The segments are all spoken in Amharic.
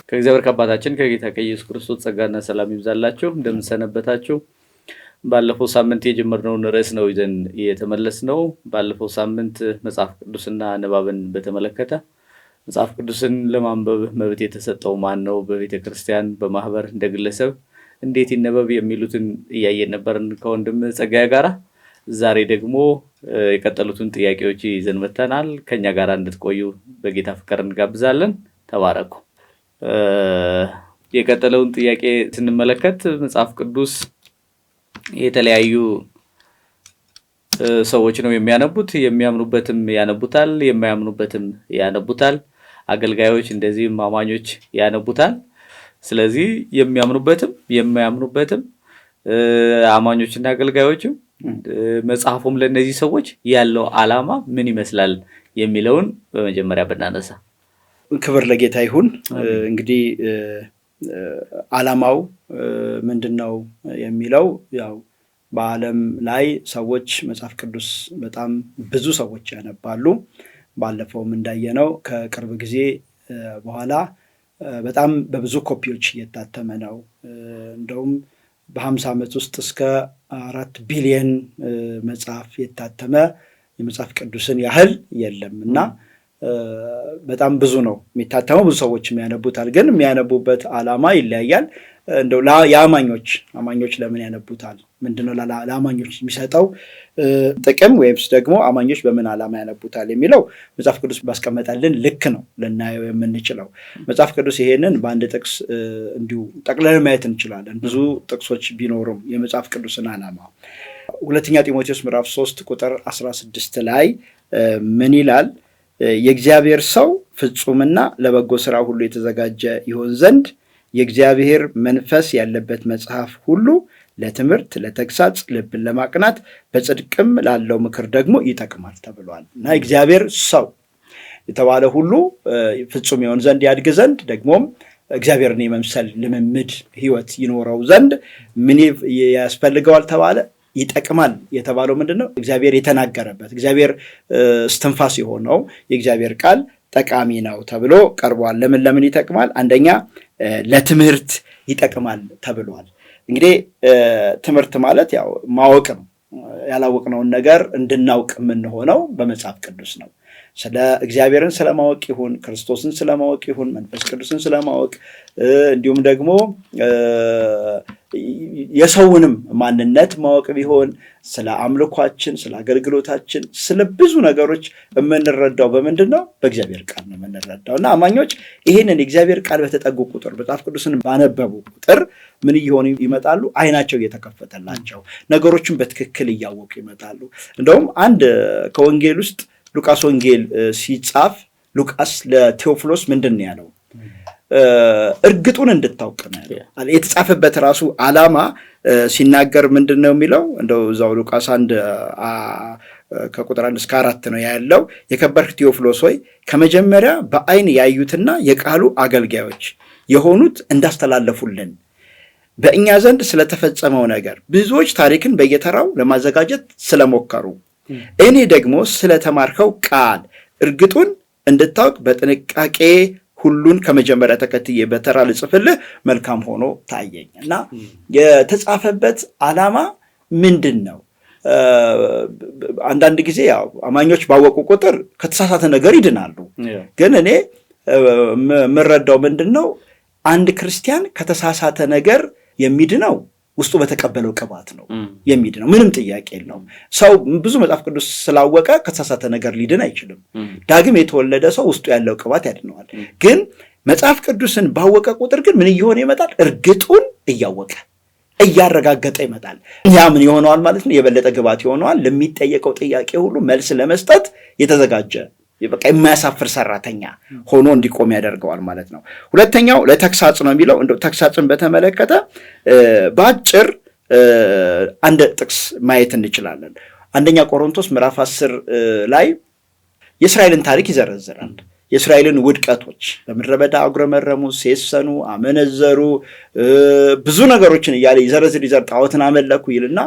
ከእግዚአብሔር ከአባታችን ከጌታ ከኢየሱስ ክርስቶስ ጸጋና ሰላም ይብዛላችሁ። እንደምንሰነበታችሁ። ባለፈው ሳምንት የጀመርነውን ርዕስ ነው ይዘን የተመለስነው። ባለፈው ሳምንት መጽሐፍ ቅዱስና ንባብን በተመለከተ መጽሐፍ ቅዱስን ለማንበብ መብት የተሰጠው ማን ነው፣ በቤተ ክርስቲያን፣ በማህበር፣ እንደ ግለሰብ እንዴት ይነበብ የሚሉትን እያየን ነበርን ከወንድም ጸጋዬ ጋራ። ዛሬ ደግሞ የቀጠሉትን ጥያቄዎች ይዘን መጥተናል። ከኛ ጋር እንድትቆዩ በጌታ ፍቅር እንጋብዛለን። ተባረኩ። የቀጠለውን ጥያቄ ስንመለከት መጽሐፍ ቅዱስ የተለያዩ ሰዎች ነው የሚያነቡት። የሚያምኑበትም ያነቡታል፣ የማያምኑበትም ያነቡታል። አገልጋዮች እንደዚህም አማኞች ያነቡታል። ስለዚህ የሚያምኑበትም የማያምኑበትም አማኞችና አገልጋዮችም መጽሐፉም ለነዚህ ሰዎች ያለው ዓላማ ምን ይመስላል የሚለውን በመጀመሪያ ብናነሳ። ክብር ለጌታ ይሁን። እንግዲህ ዓላማው ምንድነው የሚለው ያው በዓለም ላይ ሰዎች መጽሐፍ ቅዱስ በጣም ብዙ ሰዎች ያነባሉ። ባለፈውም እንዳየነው ከቅርብ ጊዜ በኋላ በጣም በብዙ ኮፒዎች እየታተመ ነው። እንደውም በ50 ዓመት ውስጥ እስከ 4 ቢሊዮን መጽሐፍ የታተመ የመጽሐፍ ቅዱስን ያህል የለም እና በጣም ብዙ ነው የሚታተመው። ብዙ ሰዎች የሚያነቡታል፣ ግን የሚያነቡበት ዓላማ ይለያያል። እንደው አማኞች ለምን ያነቡታል? ምንድነው ለአማኞች የሚሰጠው ጥቅም? ወይስ ደግሞ አማኞች በምን ዓላማ ያነቡታል የሚለው መጽሐፍ ቅዱስ ባስቀመጠልን ልክ ነው ልናየው የምንችለው። መጽሐፍ ቅዱስ ይሄንን በአንድ ጥቅስ እንዲሁ ጠቅልለን ማየት እንችላለን፣ ብዙ ጥቅሶች ቢኖሩም የመጽሐፍ ቅዱስን ዓላማ። ሁለተኛ ጢሞቴዎስ ምዕራፍ 3 ቁጥር 16 ላይ ምን ይላል? የእግዚአብሔር ሰው ፍጹምና ለበጎ ስራ ሁሉ የተዘጋጀ ይሆን ዘንድ የእግዚአብሔር መንፈስ ያለበት መጽሐፍ ሁሉ ለትምህርት፣ ለተግሳጽ፣ ልብን ለማቅናት በጽድቅም ላለው ምክር ደግሞ ይጠቅማል ተብሏል። እና እግዚአብሔር ሰው የተባለ ሁሉ ፍጹም ይሆን ዘንድ ያድግ ዘንድ ደግሞም እግዚአብሔርን የመምሰል ልምምድ ህይወት ይኖረው ዘንድ ምን ያስፈልገዋል ተባለ? ይጠቅማል የተባለው ምንድነው? እግዚአብሔር የተናገረበት እግዚአብሔር እስትንፋስ የሆነው የእግዚአብሔር ቃል ጠቃሚ ነው ተብሎ ቀርቧል። ለምን ይጠቅማል? አንደኛ ለትምህርት ይጠቅማል ተብሏል። እንግዲህ ትምህርት ማለት ያው ማወቅ ነው። ያላወቅነውን ነገር እንድናውቅ የምንሆነው በመጽሐፍ ቅዱስ ነው። ስለ እግዚአብሔርን ስለማወቅ ይሁን፣ ክርስቶስን ስለማወቅ ይሁን፣ መንፈስ ቅዱስን ስለማወቅ እንዲሁም ደግሞ የሰውንም ማንነት ማወቅ ቢሆን፣ ስለ አምልኳችን፣ ስለ አገልግሎታችን፣ ስለ ብዙ ነገሮች የምንረዳው በምንድነው? በእግዚአብሔር ቃል ነው የምንረዳው። እና አማኞች ይህንን የእግዚአብሔር ቃል በተጠጉ ቁጥር፣ መጽሐፍ ቅዱስን ባነበቡ ቁጥር ምን እየሆኑ ይመጣሉ? አይናቸው እየተከፈተላቸው ነገሮችን በትክክል እያወቁ ይመጣሉ። እንደውም አንድ ከወንጌል ውስጥ ሉቃስ ወንጌል ሲጻፍ ሉቃስ ለቴዎፍሎስ ምንድን ነው ያለው? እርግጡን እንድታውቅ ነው ያለው። የተጻፈበት ራሱ ዓላማ ሲናገር ምንድን ነው የሚለው? እንደው እዛው ሉቃስ 1 ከቁጥር 1 እስከ 4 ነው ያለው። የከበርክ ቴዎፍሎስ ሆይ ከመጀመሪያ በዓይን ያዩትና የቃሉ አገልጋዮች የሆኑት እንዳስተላለፉልን በእኛ ዘንድ ስለተፈጸመው ነገር ብዙዎች ታሪክን በየተራው ለማዘጋጀት ስለሞከሩ እኔ ደግሞ ስለተማርከው ቃል እርግጡን እንድታውቅ በጥንቃቄ ሁሉን ከመጀመሪያ ተከትዬ በተራ ልጽፍልህ መልካም ሆኖ ታየኝ። እና የተጻፈበት ዓላማ ምንድን ነው? አንዳንድ ጊዜ ያው አማኞች ባወቁ ቁጥር ከተሳሳተ ነገር ይድናሉ። ግን እኔ የምረዳው ምንድን ነው? አንድ ክርስቲያን ከተሳሳተ ነገር የሚድነው ውስጡ በተቀበለው ቅባት ነው የሚድነው። ምንም ጥያቄ የለውም። ሰው ብዙ መጽሐፍ ቅዱስ ስላወቀ ከተሳሳተ ነገር ሊድን አይችልም። ዳግም የተወለደ ሰው ውስጡ ያለው ቅባት ያድነዋል። ግን መጽሐፍ ቅዱስን ባወቀ ቁጥር ግን ምን እየሆነ ይመጣል? እርግጡን እያወቀ እያረጋገጠ ይመጣል። ያ ምን ይሆነዋል ማለት ነው? የበለጠ ግባት ይሆነዋል። ለሚጠየቀው ጥያቄ ሁሉ መልስ ለመስጠት የተዘጋጀ በቃ የማያሳፍር ሰራተኛ ሆኖ እንዲቆም ያደርገዋል ማለት ነው። ሁለተኛው ለተግሳጽ ነው የሚለው። እንደው ተግሳጽን በተመለከተ በአጭር አንድ ጥቅስ ማየት እንችላለን። አንደኛ ቆሮንቶስ ምዕራፍ 10 ላይ የእስራኤልን ታሪክ ይዘረዝራል። የእስራኤልን ውድቀቶች፣ በምድረ በዳ አጉረመረሙ፣ ሴሰኑ፣ አመነዘሩ፣ ብዙ ነገሮችን እያለ ይዘረዝር ጣዖትን አመለኩ ይልና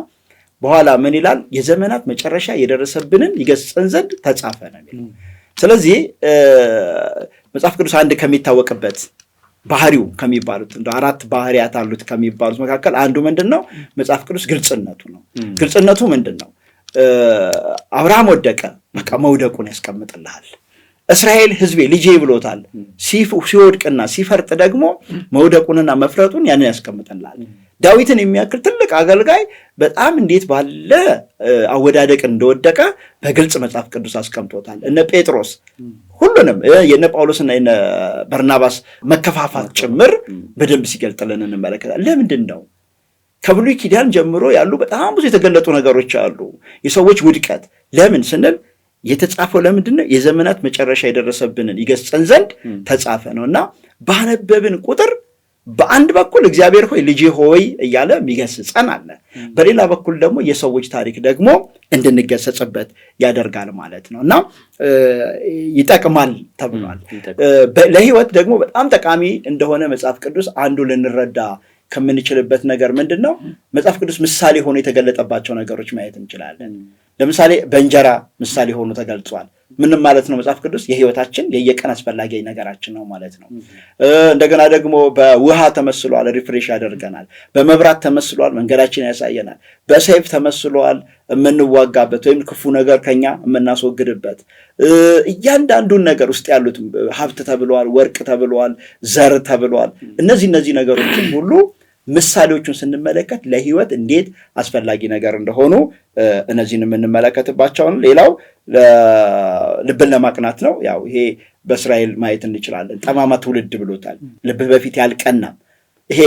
በኋላ ምን ይላል? የዘመናት መጨረሻ የደረሰብንን ይገስጸን ዘንድ ተጻፈ ነው የሚለው። ስለዚህ መጽሐፍ ቅዱስ አንድ ከሚታወቅበት ባህሪው ከሚባሉት እንደ 4 ባህሪያት አሉት ከሚባሉት መካከል አንዱ ምንድነው? መጽሐፍ ቅዱስ ግልጽነቱ ነው። ግልጽነቱ ምንድነው? አብርሃም ወደቀ፣ በቃ መውደቁን ያስቀምጥልሃል። እስራኤል ሕዝቤ ልጄ ብሎታል። ሲወድቅና ሲፈርጥ ደግሞ መውደቁንና መፍረጡን ያንን ያስቀምጥልሃል። ዳዊትን የሚያክል ትልቅ አገልጋይ በጣም እንዴት ባለ አወዳደቅ እንደወደቀ በግልጽ መጽሐፍ ቅዱስ አስቀምጦታል። እነ ጴጥሮስ ሁሉንም የነ ጳውሎስና የነ በርናባስ መከፋፋት ጭምር በደንብ ሲገልጥልን እንመለከታለን። ለምንድን ነው? ከብሉይ ኪዳን ጀምሮ ያሉ በጣም ብዙ የተገለጡ ነገሮች አሉ። የሰዎች ውድቀት ለምን ስንል የተጻፈው ለምንድን ነው? የዘመናት መጨረሻ የደረሰብንን ይገስጸን ዘንድ ተጻፈ ነው እና ባነበብን ቁጥር በአንድ በኩል እግዚአብሔር ሆይ ልጄ ሆይ እያለ የሚገስጸን አለ። በሌላ በኩል ደግሞ የሰዎች ታሪክ ደግሞ እንድንገሰጽበት ያደርጋል ማለት ነው እና ይጠቅማል ተብሏል። ለሕይወት ደግሞ በጣም ጠቃሚ እንደሆነ መጽሐፍ ቅዱስ አንዱ ልንረዳ ከምንችልበት ነገር ምንድን ነው? መጽሐፍ ቅዱስ ምሳሌ ሆኖ የተገለጠባቸው ነገሮች ማየት እንችላለን። ለምሳሌ በእንጀራ ምሳሌ ሆኖ ተገልጿል። ምንም ማለት ነው? መጽሐፍ ቅዱስ የህይወታችን የየቀን አስፈላጊ ነገራችን ነው ማለት ነው። እንደገና ደግሞ በውሃ ተመስሏል፣ ሪፍሬሽ ያደርገናል። በመብራት ተመስሏል፣ መንገዳችን ያሳየናል። በሰይፍ ተመስሏል፣ የምንዋጋበት ወይም ክፉ ነገር ከኛ የምናስወግድበት። እያንዳንዱን ነገር ውስጥ ያሉት ሀብት ተብሏል፣ ወርቅ ተብሏል፣ ዘር ተብሏል። እነዚህ ነገሮችን ሁሉ ምሳሌዎቹን ስንመለከት ለህይወት እንዴት አስፈላጊ ነገር እንደሆኑ እነዚህን የምንመለከትባቸውን። ሌላው ልብን ለማቅናት ነው። ያው ይሄ በእስራኤል ማየት እንችላለን። ጠማማ ትውልድ ብሎታል። ልብህ በፊት ያልቀናም። ይሄ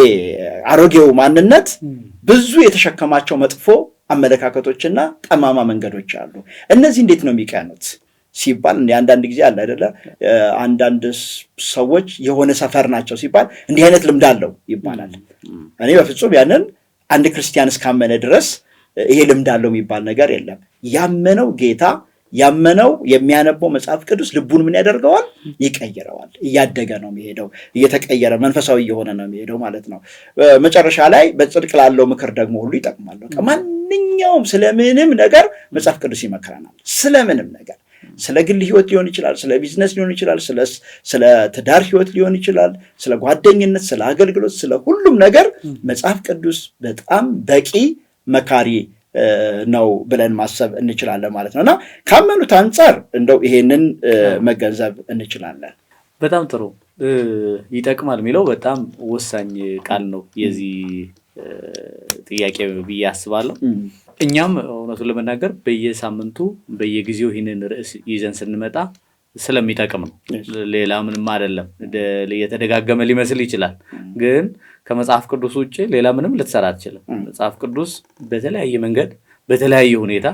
አሮጌው ማንነት ብዙ የተሸከማቸው መጥፎ አመለካከቶችና ጠማማ መንገዶች አሉ። እነዚህ እንዴት ነው የሚቀኑት ሲባል አንዳንድ ጊዜ አለ አይደለ? አንዳንድ ሰዎች የሆነ ሰፈር ናቸው ሲባል እንዲህ አይነት ልምድ አለው ይባላል። እኔ በፍጹም ያንን አንድ ክርስቲያን እስካመነ ድረስ ይሄ ልምድ አለው የሚባል ነገር የለም። ያመነው ጌታ ያመነው የሚያነበው መጽሐፍ ቅዱስ ልቡን ምን ያደርገዋል? ይቀይረዋል። እያደገ ነው የሚሄደው፣ እየተቀየረ መንፈሳዊ እየሆነ ነው የሚሄደው ማለት ነው። መጨረሻ ላይ በጽድቅ ላለው ምክር ደግሞ ሁሉ ይጠቅማል። ማንኛውም ስለምንም ነገር መጽሐፍ ቅዱስ ይመክረናል። ስለምንም ነገር ስለ ግል ህይወት ሊሆን ይችላል፣ ስለ ቢዝነስ ሊሆን ይችላል፣ ስለ ትዳር ህይወት ሊሆን ይችላል፣ ስለ ጓደኝነት፣ ስለ አገልግሎት፣ ስለ ሁሉም ነገር መጽሐፍ ቅዱስ በጣም በቂ መካሪ ነው ብለን ማሰብ እንችላለን ማለት ነው እና ካመኑት አንጻር እንደው ይሄንን መገንዘብ እንችላለን። በጣም ጥሩ። ይጠቅማል የሚለው በጣም ወሳኝ ቃል ነው የዚህ ጥያቄ ብዬ አስባለሁ። እኛም እውነቱን ለመናገር በየሳምንቱ በየጊዜው ይህንን ርዕስ ይዘን ስንመጣ ስለሚጠቅም ነው። ሌላ ምንም አይደለም። የተደጋገመ ሊመስል ይችላል፣ ግን ከመጽሐፍ ቅዱስ ውጭ ሌላ ምንም ልትሰራ አትችልም። መጽሐፍ ቅዱስ በተለያየ መንገድ በተለያየ ሁኔታ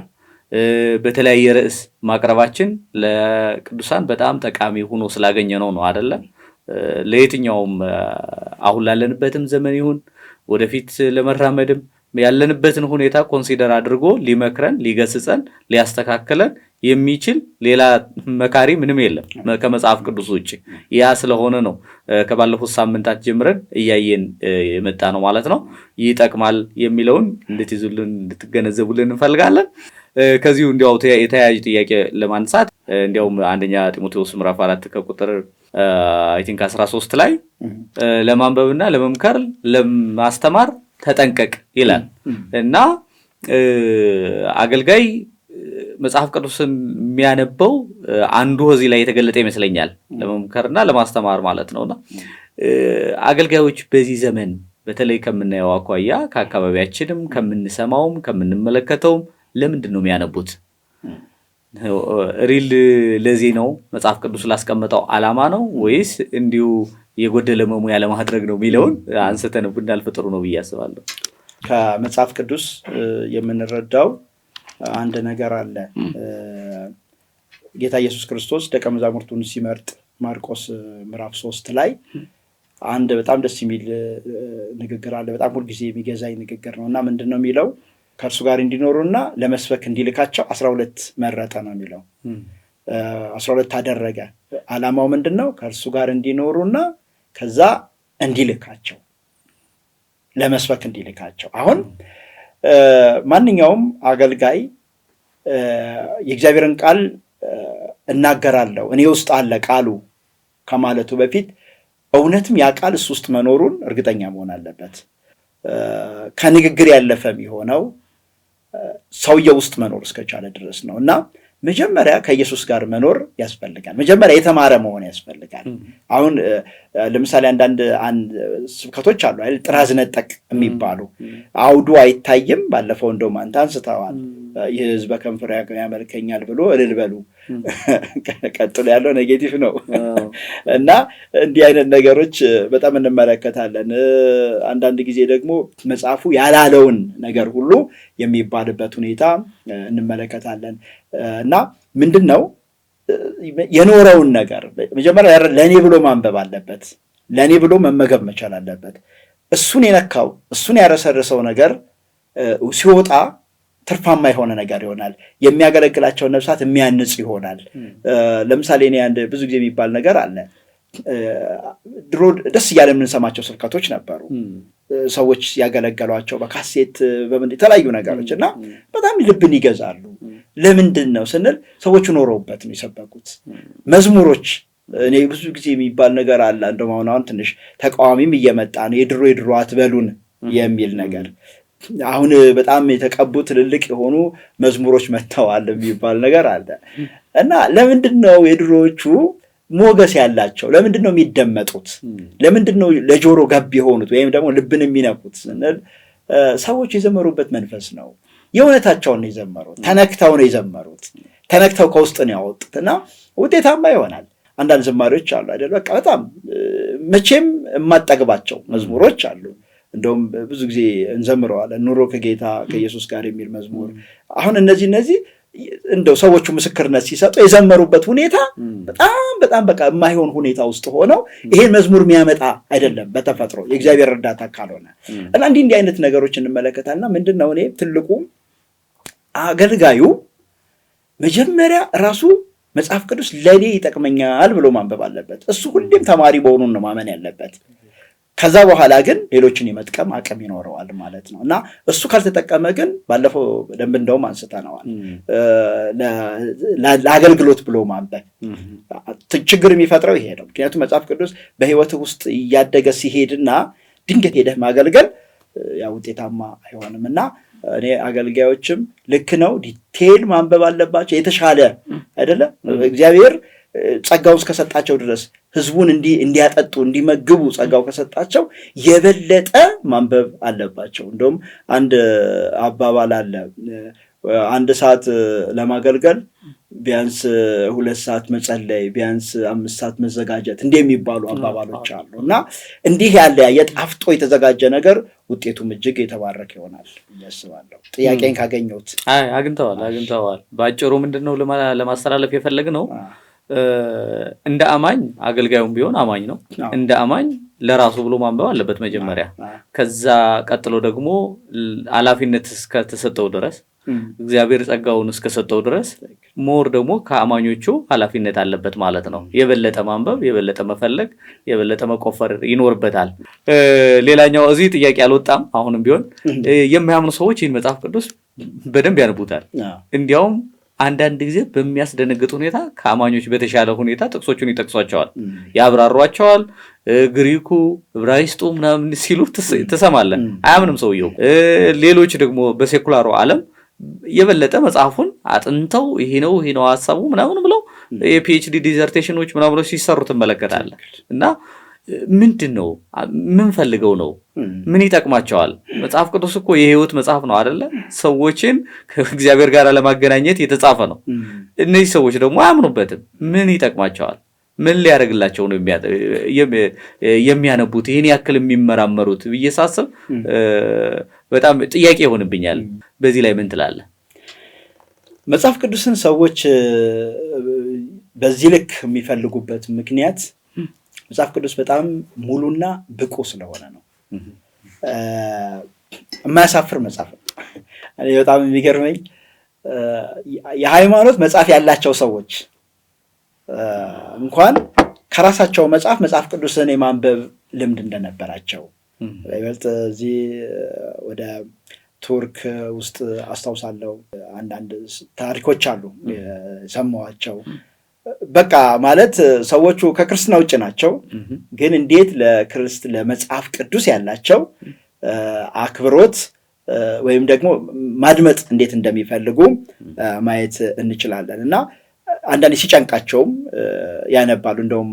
በተለያየ ርዕስ ማቅረባችን ለቅዱሳን በጣም ጠቃሚ ሆኖ ስላገኘ ነው አይደለ? ለየትኛውም አሁን ላለንበትም ዘመን ይሁን ወደፊት ለመራመድም ያለንበትን ሁኔታ ኮንሲደር አድርጎ ሊመክረን፣ ሊገስጸን፣ ሊያስተካክለን የሚችል ሌላ መካሪ ምንም የለም ከመጽሐፍ ቅዱስ ውጭ። ያ ስለሆነ ነው ከባለፉት ሳምንታት ጀምረን እያየን የመጣ ነው ማለት ነው። ይጠቅማል የሚለውን እንድትይዙልን እንድትገነዘቡልን እንፈልጋለን። ከዚሁ እንዲያው የተያያዥ ጥያቄ ለማንሳት እንዲያውም አንደኛ ጢሞቴዎስ ምዕራፍ 4 ከቁጥር አይ ቲንክ 13 ላይ ለማንበብና ለመምከር ለማስተማር ተጠንቀቅ ይላል እና አገልጋይ መጽሐፍ ቅዱስን የሚያነበው አንዱ እዚህ ላይ የተገለጠ ይመስለኛል፣ ለመምከርና ለማስተማር ማለት ነውና አገልጋዮች በዚህ ዘመን በተለይ ከምናየው አኳያ ከአካባቢያችንም ከምንሰማውም ከምንመለከተውም ለምንድን ነው የሚያነቡት? ሪል ለዚህ ነው መጽሐፍ ቅዱስ ላስቀመጠው ዓላማ ነው ወይስ እንዲሁ የጎደለ መሙያ ለማድረግ ነው የሚለውን አንስተን ብናልፍ ጥሩ ነው ብዬ አስባለሁ። ከመጽሐፍ ቅዱስ የምንረዳው አንድ ነገር አለ። ጌታ ኢየሱስ ክርስቶስ ደቀ መዛሙርቱን ሲመርጥ ማርቆስ ምዕራፍ 3 ላይ አንድ በጣም ደስ የሚል ንግግር አለ። በጣም ሁልጊዜ የሚገዛኝ ንግግር ነው እና ምንድን ነው የሚለው? ከእርሱ ጋር እንዲኖሩና ለመስበክ እንዲልካቸው 12 መረጠ ነው የሚለው። 12 አደረገ። ዓላማው ምንድን ነው? ከእርሱ ጋር እንዲኖሩና ከዛ እንዲልካቸው፣ ለመስበክ እንዲልካቸው። አሁን ማንኛውም አገልጋይ የእግዚአብሔርን ቃል እናገራለሁ እኔ ውስጥ አለ ቃሉ ከማለቱ በፊት እውነትም ያ ቃል እሱ ውስጥ መኖሩን እርግጠኛ መሆን አለበት። ከንግግር ያለፈ የሚሆነው ሰውየው ውስጥ መኖር እስከቻለ ድረስ ነው። እና መጀመሪያ ከኢየሱስ ጋር መኖር ያስፈልጋል። መጀመሪያ የተማረ መሆን ያስፈልጋል። አሁን ለምሳሌ አንዳንድ ስብከቶች አሉ አይደል ጥራዝ ነጠቅ የሚባሉ አውዱ አይታይም። ባለፈው እንደውም አንተ አንስተዋል ይህ ሕዝብ በከንፈሩ ያመልከኛል ብሎ እልል በሉ ቀጥሎ ያለው ኔጌቲቭ ነው። እና እንዲህ አይነት ነገሮች በጣም እንመለከታለን። አንዳንድ ጊዜ ደግሞ መጽሐፉ ያላለውን ነገር ሁሉ የሚባልበት ሁኔታ እንመለከታለን። እና ምንድነው የኖረውን ነገር መጀመሪያ ለኔ ብሎ ማንበብ አለበት። ለኔ ብሎ መመገብ መቻል አለበት። እሱን የነካው እሱን ያረሰረሰው ነገር ሲወጣ ትርፋማ የሆነ ነገር ይሆናል። የሚያገለግላቸውን ነፍሳት የሚያንጽ ይሆናል። ለምሳሌ እኔ አንድ ብዙ ጊዜ የሚባል ነገር አለ። ድሮ ደስ እያለ የምንሰማቸው ስብከቶች ነበሩ። ሰዎች ያገለገሏቸው በካሴት በምን የተለያዩ ነገሮች እና በጣም ልብን ይገዛሉ። ለምንድን ነው ስንል ሰዎቹ ኖረውበት ነው የሰበኩት። መዝሙሮች እኔ ብዙ ጊዜ የሚባል ነገር አለ። እንደውም አሁን ትንሽ ተቃዋሚም እየመጣ ነው የድሮ አትበሉን የሚል ነገር። አሁን በጣም የተቀቡ ትልልቅ የሆኑ መዝሙሮች መጥተዋል የሚባል ነገር አለ። እና ለምንድን ነው የድሮዎቹ ሞገስ ያላቸው? ለምንድን ነው የሚደመጡት? ለምንድን ነው ለጆሮ ገብ የሆኑት ወይም ደግሞ ልብን የሚነኩት ስንል ሰዎች የዘመሩበት መንፈስ ነው። የእውነታቸውን ነው የዘመሩት። ተነክተው ነው የዘመሩት። ተነክተው ከውስጥ ነው ያወጡት እና ውጤታማ ይሆናል። አንዳንድ ዝማሬዎች አሉ አይደል በቃ በጣም መቼም የማጠግባቸው መዝሙሮች አሉ። እንደውም ብዙ ጊዜ እንዘምረዋለን ኑሮ ከጌታ ከኢየሱስ ጋር የሚል መዝሙር። አሁን እነዚህ እንደው ሰዎቹ ምስክርነት ሲሰጡ የዘመሩበት ሁኔታ በጣም በቃ የማይሆን ሁኔታ ውስጥ ሆነው ይሄን መዝሙር የሚያመጣ አይደለም በተፈጥሮ የእግዚአብሔር እርዳታ ካልሆነ። እና እንዲህ አይነት ነገሮች እንመለከታልና ምንድነው እኔ ትልቁ አገልጋዩ መጀመሪያ ራሱ መጽሐፍ ቅዱስ ለኔ ይጠቅመኛል ብሎ ማንበብ አለበት። እሱ ሁሌም ተማሪ መሆኑን ነው ማመን ያለበት። ከዛ በኋላ ግን ሌሎችን የመጥቀም አቅም ይኖረዋል ማለት ነው። እና እሱ ካልተጠቀመ ግን ባለፈው ደንብ እንደውም አንስተነዋል ለአገልግሎት ብሎ ማንበብ ችግር የሚፈጥረው ይሄ ነው። ምክንያቱም መጽሐፍ ቅዱስ በሕይወት ውስጥ እያደገ ሲሄድና ድንገት ሄደህ ማገልገል ያ ውጤታማ አይሆንም። እና እኔ አገልጋዮችም ልክ ነው ዲቴል ማንበብ አለባቸው። የተሻለ አይደለ እግዚአብሔር ጸጋውን እስከሰጣቸው ድረስ ህዝቡን እንዲያጠጡ እንዲመግቡ ጸጋው ከሰጣቸው የበለጠ ማንበብ አለባቸው። እንደውም አንድ አባባል አለ 1 ሰዓት ለማገልገል ቢያንስ 2 ሰዓት መጸለይ፣ ቢያንስ 5 ሰዓት መዘጋጀት እንደሚባሉ አባባሎች አሉ። እና እንዲህ ያለ የጣፍጦ የተዘጋጀ ነገር ውጤቱም እጅግ የተባረከ ይሆናል ያስባለሁ። ጥያቄን ካገኘሁት አግኝተዋል። በአጭሩ ምንድነው ለማስተላለፍ የፈለግነው እንደ አማኝ አገልጋዩም ቢሆን አማኝ ነው። እንደ አማኝ ለራሱ ብሎ ማንበብ አለበት መጀመሪያ። ከዛ ቀጥሎ ደግሞ ኃላፊነት እስከተሰጠው ድረስ እግዚአብሔር ጸጋውን እስከሰጠው ድረስ ሞር ደግሞ ከአማኞቹ ኃላፊነት አለበት ማለት ነው። የበለጠ ማንበብ፣ የበለጠ መፈለግ፣ የበለጠ መቆፈር ይኖርበታል። ሌላኛው እዚህ ጥያቄ አልወጣም። አሁንም ቢሆን የማያምኑ ሰዎች ይህን መጽሐፍ ቅዱስ በደንብ ያነቡታል። እንዲያውም አንዳንድ ጊዜ በሚያስደነግጥ ሁኔታ ከአማኞች በተሻለ ሁኔታ ጥቅሶቹን ይጠቅሷቸዋል፣ ያብራሯቸዋል። ግሪኩ ዕብራይስጡ ምናምን ሲሉ ትሰማለህ። አያምንም ሰውየው። ሌሎች ደግሞ በሴኩላሩ ዓለም የበለጠ መጽሐፉን አጥንተው ይሄ ነው ሐሳቡ ምናምን ብለው የፒኤችዲ ዲዘርቴሽኖች ምናምን ብለው ሲሰሩ ትመለከታለህ። እና ምንድን ነው ምን ፈልገው ነው? ምን ይጠቅማቸዋል? መጽሐፍ ቅዱስ እኮ የህይወት መጽሐፍ ነው አይደለ? ሰዎችን ከእግዚአብሔር ጋር ለማገናኘት የተጻፈ ነው። እነዚህ ሰዎች ደግሞ አያምኑበትም። ምን ይጠቅማቸዋል? ምን ሊያደርግላቸው ነው የሚያነቡት ይህን ያክል የሚመራመሩት ብዬ ሳስብ በጣም ጥያቄ ይሆንብኛል። በዚህ ላይ ምን ትላለህ? መጽሐፍ ቅዱስን ሰዎች በዚህ ልክ የሚፈልጉበት ምክንያት መጽሐፍ ቅዱስ በጣም ሙሉና ብቁ ስለሆነ ነው። የማያሳፍር መጽሐፍ ነው። እኔ በጣም የሚገርመኝ የሃይማኖት መጽሐፍ ያላቸው ሰዎች እንኳን ከራሳቸው መጽሐፍ ቅዱስን የማንበብ ልምድ እንደነበራቸው ይበልጥ እዚህ ወደ ቱርክ ውስጥ አስታውሳለሁ። አንዳንድ ታሪኮች አሉ የሰማኋቸው። በቃ ማለት ሰዎቹ ከክርስትና ውጭ ናቸው፣ ግን እንዴት ለመጽሐፍ ቅዱስ ያላቸው አክብሮት ወይም ደግሞ ማድመጥ እንዴት እንደሚፈልጉ ማየት እንችላለን። እና አንዳንዴ ሲጨንቃቸውም ያነባሉ። እንደውም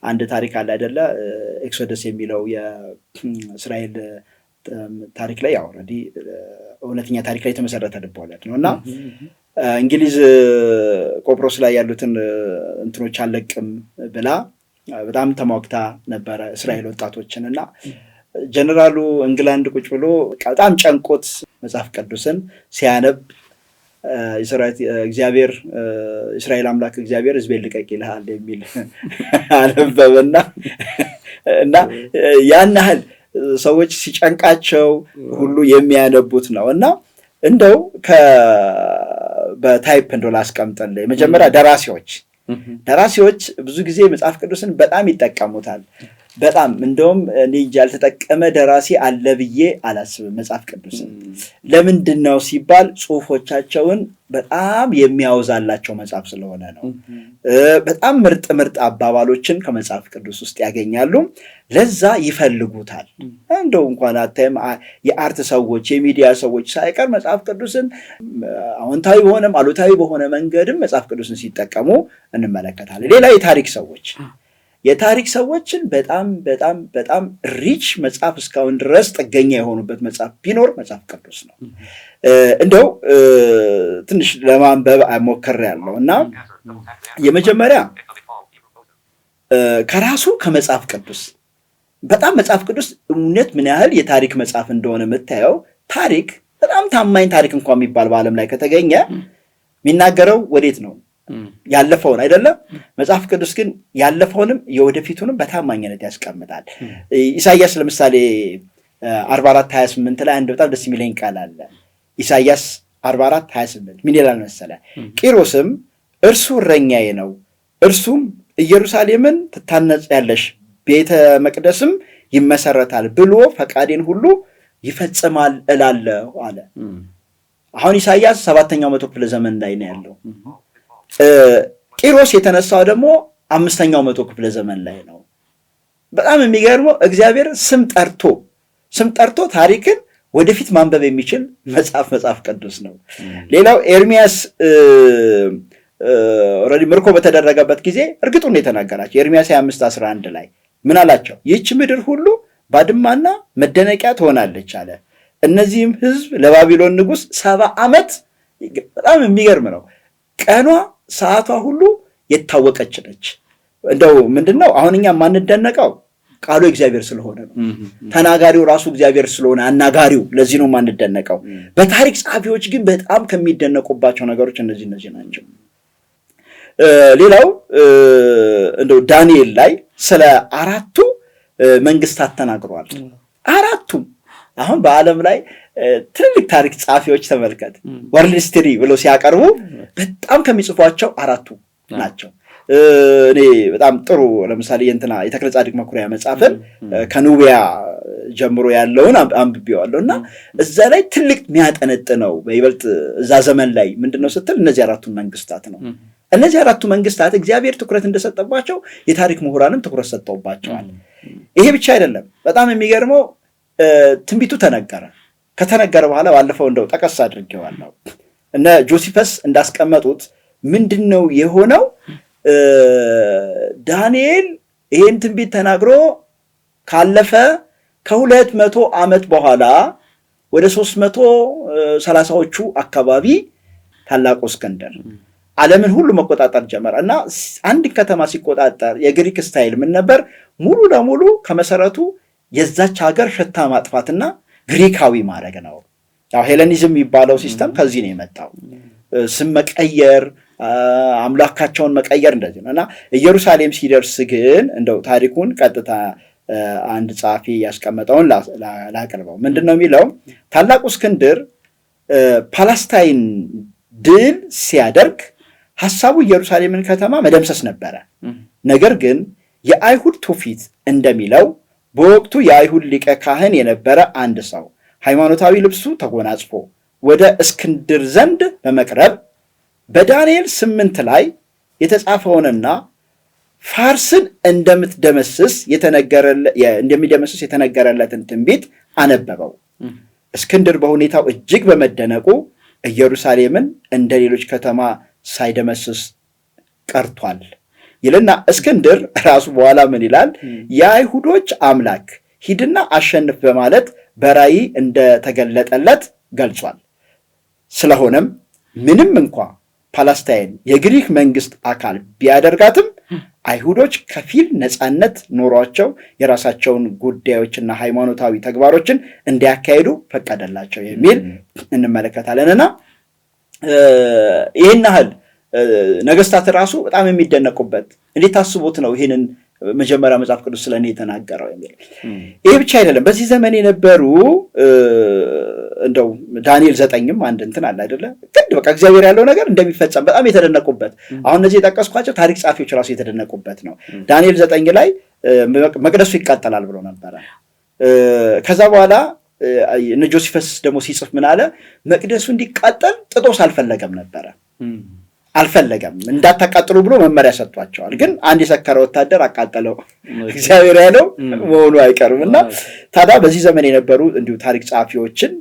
አንድ ታሪክ አለ አይደለ? ኤክሶደስ የሚለው የእስራኤል ታሪክ ላይ ያው ኦልሬዲ እውነተኛ ታሪክ ላይ የተመሰረተ ልቦለድ ነው እና እንግሊዝ ቆጵሮስ ላይ ያሉትን እንትኖች አለቅም ብላ በጣም ተሟግታ ነበረ እስራኤል ወጣቶችን እና ጀነራሉ እንግላንድ ቁጭ ብሎ በጣም ጨንቆት መጽሐፍ ቅዱስን ሲያነብ እግዚአብሔር እስራኤል አምላክ እግዚአብሔር ሕዝቤን ልቀቅ ይልሃል የሚል አነበበና እና ያን ያህል ሰዎች ሲጨንቃቸው ሁሉ የሚያነቡት ነው። እና እንደው በታይፕ እንደው ላስቀምጥልህ። መጀመሪያ ደራሲዎች ብዙ ጊዜ መጽሐፍ ቅዱስን በጣም ይጠቀሙታል። በጣም እንደውም እኔ ያልተጠቀመ ደራሲ አለ ብዬ አላስብም። መጽሐፍ ቅዱስን ለምንድን ነው ሲባል ጽሁፎቻቸውን በጣም የሚያወዛላቸው መጽሐፍ ስለሆነ ነው። በጣም ምርጥ አባባሎችን ከመጽሐፍ ቅዱስ ውስጥ ያገኛሉ። ለዛ ይፈልጉታል። እንደው እንኳን አታይም የአርት ሰዎች የሚዲያ ሰዎች ሳይቀር መጽሐፍ ቅዱስን አዎንታዊ በሆነም አሉታዊ በሆነ መንገድም መጽሐፍ ቅዱስን ሲጠቀሙ እንመለከታለን። ሌላ የታሪክ ሰዎችን በጣም ሪች መጽሐፍ እስካሁን ድረስ ጥገኛ የሆኑበት መጽሐፍ ቢኖር መጽሐፍ ቅዱስ ነው። እንደው ትንሽ ለማንበብ ሞክሬያለሁ እና የመጀመሪያ ከራሱ ከመጽሐፍ ቅዱስ መጽሐፍ ቅዱስ እውነት ምን ያህል የታሪክ መጽሐፍ እንደሆነ የምታየው ታሪክ በጣም ታማኝ ታሪክ እንኳን የሚባል በዓለም ላይ ከተገኘ የሚናገረው ወዴት ነው? ያለፈውን አይደለም። መጽሐፍ ቅዱስ ግን ያለፈውንም የወደፊቱንም በታማኝነት ያስቀምጣል። ኢሳይያስ ለምሳሌ 44:28 ላይ አንድ በጣም ደስ የሚለኝ ቃል አለ። ኢሳይያስ 44:28 ምን ይላል መሰለህ? ቂሮስም እርሱ እረኛዬ ነው፣ እርሱም ኢየሩሳሌምን ትታነጻለሽ፣ ቤተ መቅደስም ይመሰረታል ብሎ ፈቃዴን ሁሉ ይፈጽማል እላለሁ አለ። አሁን ኢሳይያስ 7ኛው መቶ ክፍለ ዘመን ላይ ነው ያለው። ቂሮስ የተነሳው ደግሞ 5ኛው መቶ ክፍለ ዘመን ላይ ነው። በጣም የሚገርመው እግዚአብሔር ስም ጠርቶ ታሪክን ወደፊት ማንበብ የሚችል መጽሐፍ ቅዱስ ነው። ሌላው ኤርሚያስ ኦልሬዲ ምርኮ በተደረገበት ጊዜ እርግጡን የተናገራቸው ኤርሚያስ 25:11 ላይ ምን አላቸው? ይህች ምድር ሁሉ ባድማና መደነቂያ ትሆናለች አለ። እነዚህም ሕዝብ ለባቢሎን ንጉሥ 70 ዓመት። በጣም የሚገርም ነው። ቀኗ ሰዓቷ ሁሉ የታወቀች ነች። እንደው ምንድነው አሁን እኛ ማንደነቀው ቃሉ እግዚአብሔር ስለሆነ ነው። ተናጋሪው ራሱ እግዚአብሔር ስለሆነ አናጋሪው፣ ለዚህ ነው ማንደነቀው። በታሪክ ጸሐፊዎች ግን በጣም ከሚደነቁባቸው ነገሮች እነዚህ ናቸው። ሌላው እንደው ዳንኤል ላይ ስለ 4ቱ መንግስታት ተናግሯል። 4ቱም አሁን በዓለም ላይ ትልልቅ ታሪክ ጸሐፊዎች ተመልከት፣ ወርልድ ሂስትሪ ብለው ሲያቀርቡ በጣም ከሚጽፏቸው 4ቱ ናቸው። እኔ በጣም ጥሩ ለምሳሌ የተክለ ጻድቅ መኩሪያ መጽሐፍን ከኑቢያ ጀምሮ ያለውን አንብቤዋለሁ እና እዛ ላይ ትልቅ የሚያጠነጥነው በይበልጥ እዛ ዘመን ላይ ምንድነው ስትል እነዚህ 4ቱን መንግስታት ነው። እነዚህ 4ቱ መንግስታት እግዚአብሔር ትኩረት እንደሰጠባቸው የታሪክ ምሁራንም ትኩረት ሰጠውባቸዋል። ይሄ ብቻ አይደለም። በጣም የሚገርመው ትንቢቱ ከተነገረ በኋላ ባለፈው እንደው ጠቀስ አድርጌዋለሁ። እነ ጆሲፈስ እንዳስቀመጡት ምንድነው የሆነው? ዳንኤል ይሄን ትንቢት ተናግሮ ካለፈ ከ200 ዓመት በኋላ ወደ 330ዎቹ አካባቢ ታላቁ እስክንድር ዓለምን ሁሉ መቆጣጠር ጀመረ እና አንድ ከተማ ሲቆጣጠር የግሪክ ስታይል ምን ነበር? ሙሉ ለሙሉ ከመሰረቱ የዛች ሀገር ሽታ ማጥፋትና ግሪካዊ ማድረግ ነው። ያው ሄሌኒዝም የሚባለው ሲስተም ከዚህ ነው የመጣው። ስም መቀየር፣ አምላካቸውን መቀየር እንደዚህ ነው እና ኢየሩሳሌም ሲደርስ ግን እንደው ታሪኩን ቀጥታ አንድ ጸሐፊ ያስቀመጠውን ላቅርበው። ምንድነው የሚለው? ታላቁ እስክንድር ፓለስታይን ድል ሲያደርግ ሐሳቡ ኢየሩሳሌምን ከተማ መደምሰስ ነበረ። ነገር ግን የአይሁድ ትውፊት እንደሚለው በወቅቱ የአይሁድ ሊቀ ካህን የነበረ አንድ ሰው ሃይማኖታዊ ልብሱ ተጎናጽፎ ወደ እስክንድር ዘንድ በመቅረብ በዳንኤል 8 ላይ የተጻፈውንና ፋርስን እንደሚደመስስ የተነገረለትን ትንቢት አነበበው። እስክንድር በሁኔታው እጅግ በመደነቁ ኢየሩሳሌምን እንደ ሌሎች ከተማ ሳይደመስስ ቀርቷል ይልና እስክንድር ራሱ በኋላ ምን ይላል? የአይሁዶች አምላክ ሂድና አሸንፍ በማለት በራእይ እንደተገለጠለት ገልጿል። ስለሆነም ምንም እንኳ ፓለስታይን የግሪክ መንግስት አካል ቢያደርጋትም አይሁዶች ከፊል ነፃነት ኖሯቸው የራሳቸውን ጉዳዮችና ሃይማኖታዊ ተግባሮችን እንዲያካሄዱ ፈቀደላቸው የሚል እንመለከታለንና ይህን ያህል ነገስታት ራሱ በጣም የሚደነቁበት እንዴት ታስቦት ነው ይህንን መጀመሪያ መጽሐፍ ቅዱስ ስለኔ የተናገረው የሚል። ይሄ ብቻ አይደለም። በዚህ ዘመን የነበሩ እንደው ዳንኤል 9ም አንድ እንትን አለ አይደለ? ግን በቃ እግዚአብሔር ያለው ነገር እንደሚፈጸም በጣም የተደነቁበት፣ አሁን እነዚህ የጠቀስኳቸው ታሪክ ጻፊዎች ራሱ የተደነቁበት ነው። ዳንኤል 9 ላይ መቅደሱ ይቃጠላል ብሎ ነበረ። ከዛ በኋላ እነ ጆሲፈስ ደግሞ ሲጽፍ ምን አለ? መቅደሱ እንዲቃጠል ጥጦስ አልፈለገም ነበረ። አልፈለገም እንዳታቃጥሉ ብሎ መመሪያ ሰጥቷቸዋል። ግን አንድ የሰከረ ወታደር አቃጠለው። እግዚአብሔር ያለው መሆኑ አይቀርም። እና ታዲያ በዚህ ዘመን የነበሩ እንዲሁ ታሪክ ጸሐፊዎችን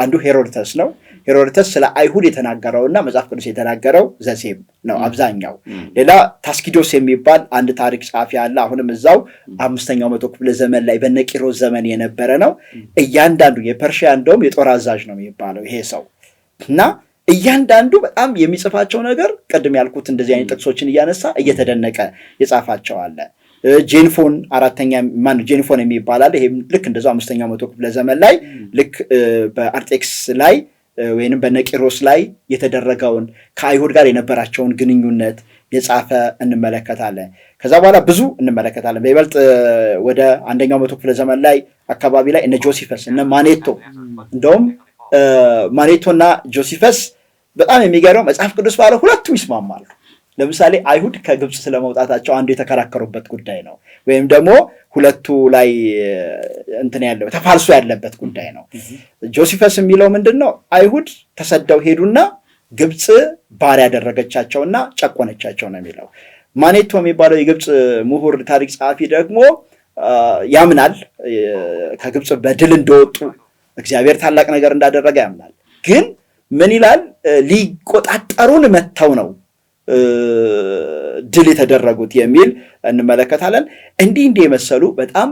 አንዱ ሄሮዶተስ ነው። ሄሮዶተስ ስለ አይሁድ የተናገረውና መጽሐፍ ቅዱስ የተናገረው ዘሴም ነው አብዛኛው። ሌላ ታስኪዶስ የሚባል አንድ ታሪክ ጸሐፊ አለ። አሁንም እዛው 5ኛው መቶ ክፍለ ዘመን ላይ በነቂሮስ ዘመን የነበረ ነው። እያንዳንዱ የፐርሺያ እንደውም የጦር አዛዥ ነው የሚባለው ይሄ ሰው እና እያንዳንዱ በጣም የሚጽፋቸው ነገር ቅድም ያልኩት እንደዚህ አይነት ጥቅሶችን እያነሳ እየተደነቀ የጻፋቸው አለ። ጄንፎን ጄንፎን የሚባል አለ። ይሄም ልክ እንደዛው 5ኛው መቶ ክፍለ ዘመን ላይ ልክ በአርጤክስ ላይ ወይንም በነቂሮስ ላይ የተደረገውን ከአይሁድ ጋር የነበራቸውን ግንኙነት የጻፈ እንመለከታለን። ከዛ በኋላ ብዙ እንመለከታለን። በይበልጥ ወደ 1ኛው መቶ ክፍለ ዘመን ላይ አካባቢ ላይ እነ ጆሲፈስ እነ ማኔቶ እንደውም ማኔቶና ጆሲፈስ በጣም የሚገርመው መጽሐፍ ቅዱስ ባለው ሁለቱም ይስማማሉ። ለምሳሌ አይሁድ ከግብፅ ስለመውጣታቸው አንዱ የተከራከሩበት ጉዳይ ነው። ወይም ደግሞ ሁለቱ ላይ እንትን ያለው ተፋልሶ ያለበት ጉዳይ ነው። ጆሲፈስ የሚለው ምንድነው? አይሁድ ተሰደው ሄዱና ግብፅ ባሪያ ያደረገቻቸውና ጨቆነቻቸው ነው የሚለው። ማኔቶ የሚባለው የግብፅ ምሁር ታሪክ ጸሐፊ ደግሞ ያምናል ከግብፅ በድል እንደወጡ እግዚአብሔር ታላቅ ነገር እንዳደረገ ያምናል። ግን ምን ይላል? ሊቆጣጠሩን መተው ነው ድል የተደረጉት የሚል እንመለከታለን። እንዲህ የመሰሉ በጣም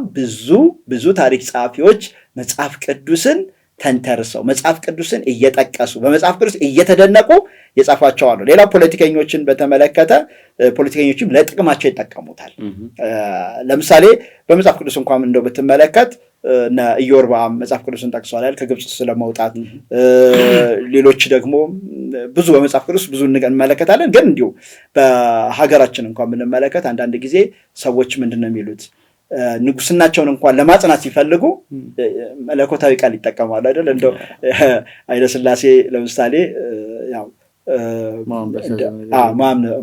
ብዙ ታሪክ ጸሐፊዎች መጽሐፍ ቅዱስን ተንተርሰው መጽሐፍ ቅዱስን እየጠቀሱ በመጽሐፍ ቅዱስ እየተደነቁ የጻፏቸው አሉ። ሌላ ፖለቲከኞችን በተመለከተ ፖለቲከኞችም ለጥቅማቸው ይጠቀሙታል። ለምሳሌ በመጽሐፍ ቅዱስ እንኳን እንደው ብትመለከት ኢዮርብዓም መጽሐፍ ቅዱስን ጠቅሷል ከግብፅ ስለመውጣት። ሌሎች ደግሞ ብዙ በመጽሐፍ ቅዱስ ብዙ እንመለከታለን። ግን እንዲሁ በሀገራችን እንኳን ብንመለከት አንዳንድ ጊዜ ሰዎች ምንድነው የሚሉት? ንጉስናቸውን እንኳን ለማጽናት ሲፈልጉ መለኮታዊ ቃል ይጠቀማሉ አይደል? እንደው ኃይለ ሥላሴ ለምሳሌ ያው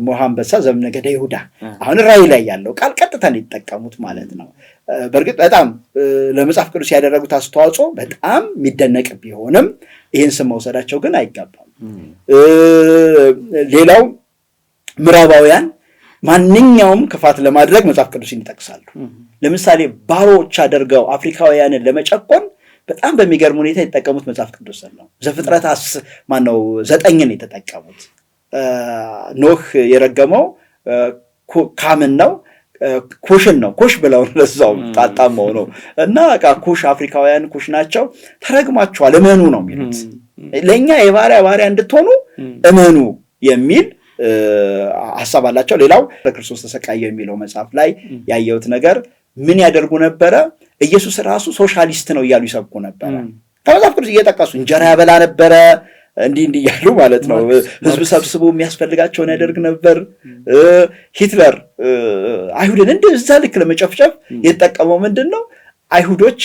ሞሐንበሳ ዘእምነገደ ይሁዳ አሁን ራእይ ላይ ያለው ቃል ቀጥታ ሊጠቀሙት ማለት ነው። በእርግጥ በጣም ለመጽሐፍ ቅዱስ ያደረጉት አስተዋጽኦ በጣም የሚደነቅ ቢሆንም ይህን ስም መውሰዳቸው ግን አይገባም። ሌላው ምዕራባውያን ማንኛውም ክፋት ለማድረግ መጽሐፍ ቅዱስን ይጠቅሳሉ። ለምሳሌ ባሮች አድርገው አፍሪካውያንን ለመጨቆን በጣም በሚገርም ሁኔታ የተጠቀሙት መጽሐፍ ቅዱስ ነው። ዘፍጥረት 9ን የተጠቀሙት። ኖህ የረገመው ካምን ነው፣ ኩሽን ነው። ኩሽ ብለው ለዛው ጣጣመው ነው እና ኩሽ አፍሪካውያን ኩሽ ናቸው፣ ተረግማቸዋል፣ እመኑ ነው የሚሉት። ለእኛ የባሪያ እንድትሆኑ እመኑ የሚል ሐሳብ አላቸው። ሌላው ክርስቶስ ተሰቃየ የሚለው መጽሐፍ ላይ ያየሁት ነገር ምን ያደርጉ ነበረ? ኢየሱስ ራሱ ሶሻሊስት ነው እያሉ ይሰብኩ ነበረ። ከመጽሐፍ ቅዱስ እየጠቀሱ እንጀራ ያበላ ነበረ፣ እንዲህ እያሉ ማለት ነው። ህዝብ ሰብስቦ የሚያስፈልጋቸውን ያደርግ ነበር። ሂትለር አይሁድን እንደዛ ልክ ለመጨፍጨፍ የተጠቀመው ምንድን ነው? አይሁዶች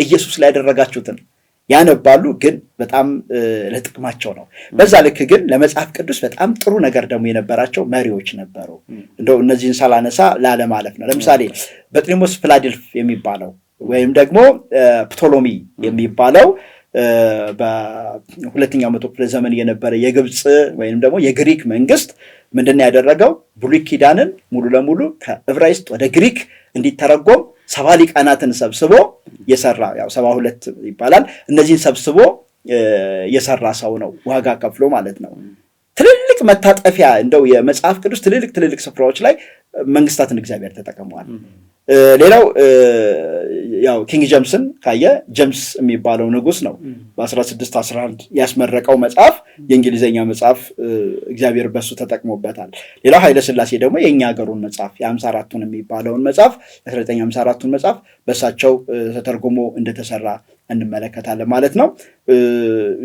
ኢየሱስ ላይ ያደረጋችሁትን ያነባሉ፣ ግን በጣም ለጥቅማቸው ነው። በዛ ልክ ግን ለመጽሐፍ ቅዱስ በጣም ጥሩ ነገር ደግሞ የነበራቸው መሪዎች ነበሩ። እንደው እነዚህን ሳላነሳ ላለማለፍ ነው። ለምሳሌ በጥሊሞስ ፊላዴልፍ የሚባለው ወይም ደግሞ ፕቶሎሚ የሚባለው በ2ኛው መቶ ክፍለ ዘመን የነበረ የግብፅ ወይም ደግሞ የግሪክ መንግስት ምንድነው ያደረገው? ብሉይ ኪዳንን ሙሉ ለሙሉ ከዕብራይስጥ ወደ ግሪክ እንዲተረጎም 70 ሊቃናትን ሰብስቦ የሰራ ያው 72 ይባላል። እነዚህን ሰብስቦ የሰራ ሰው ነው፣ ዋጋ ከፍሎ ማለት ነው። ትልልቅ መታጠፊያ እንደው የመጽሐፍ ቅዱስ ትልልቅ ስፍራዎች ላይ መንግስታትን እግዚአብሔር ተጠቅመዋል። ሌላው ያው ኪንግ ጀምስን ካየ ጀምስ የሚባለው ንጉስ ነው በ1611 ያስመረቀው መጽሐፍ፣ የእንግሊዘኛ መጽሐፍ እግዚአብሔር በሱ ተጠቅሞበታል። ሌላው ኃይለ ሥላሴ ደግሞ የኛ ሀገሩን መጽሐፍ የ54ቱን የሚባለውን መጽሐፍ 1954ቱን መጽሐፍ በሳቸው ተተርጉሞ እንደተሰራ እንመለከታለን ማለት ነው።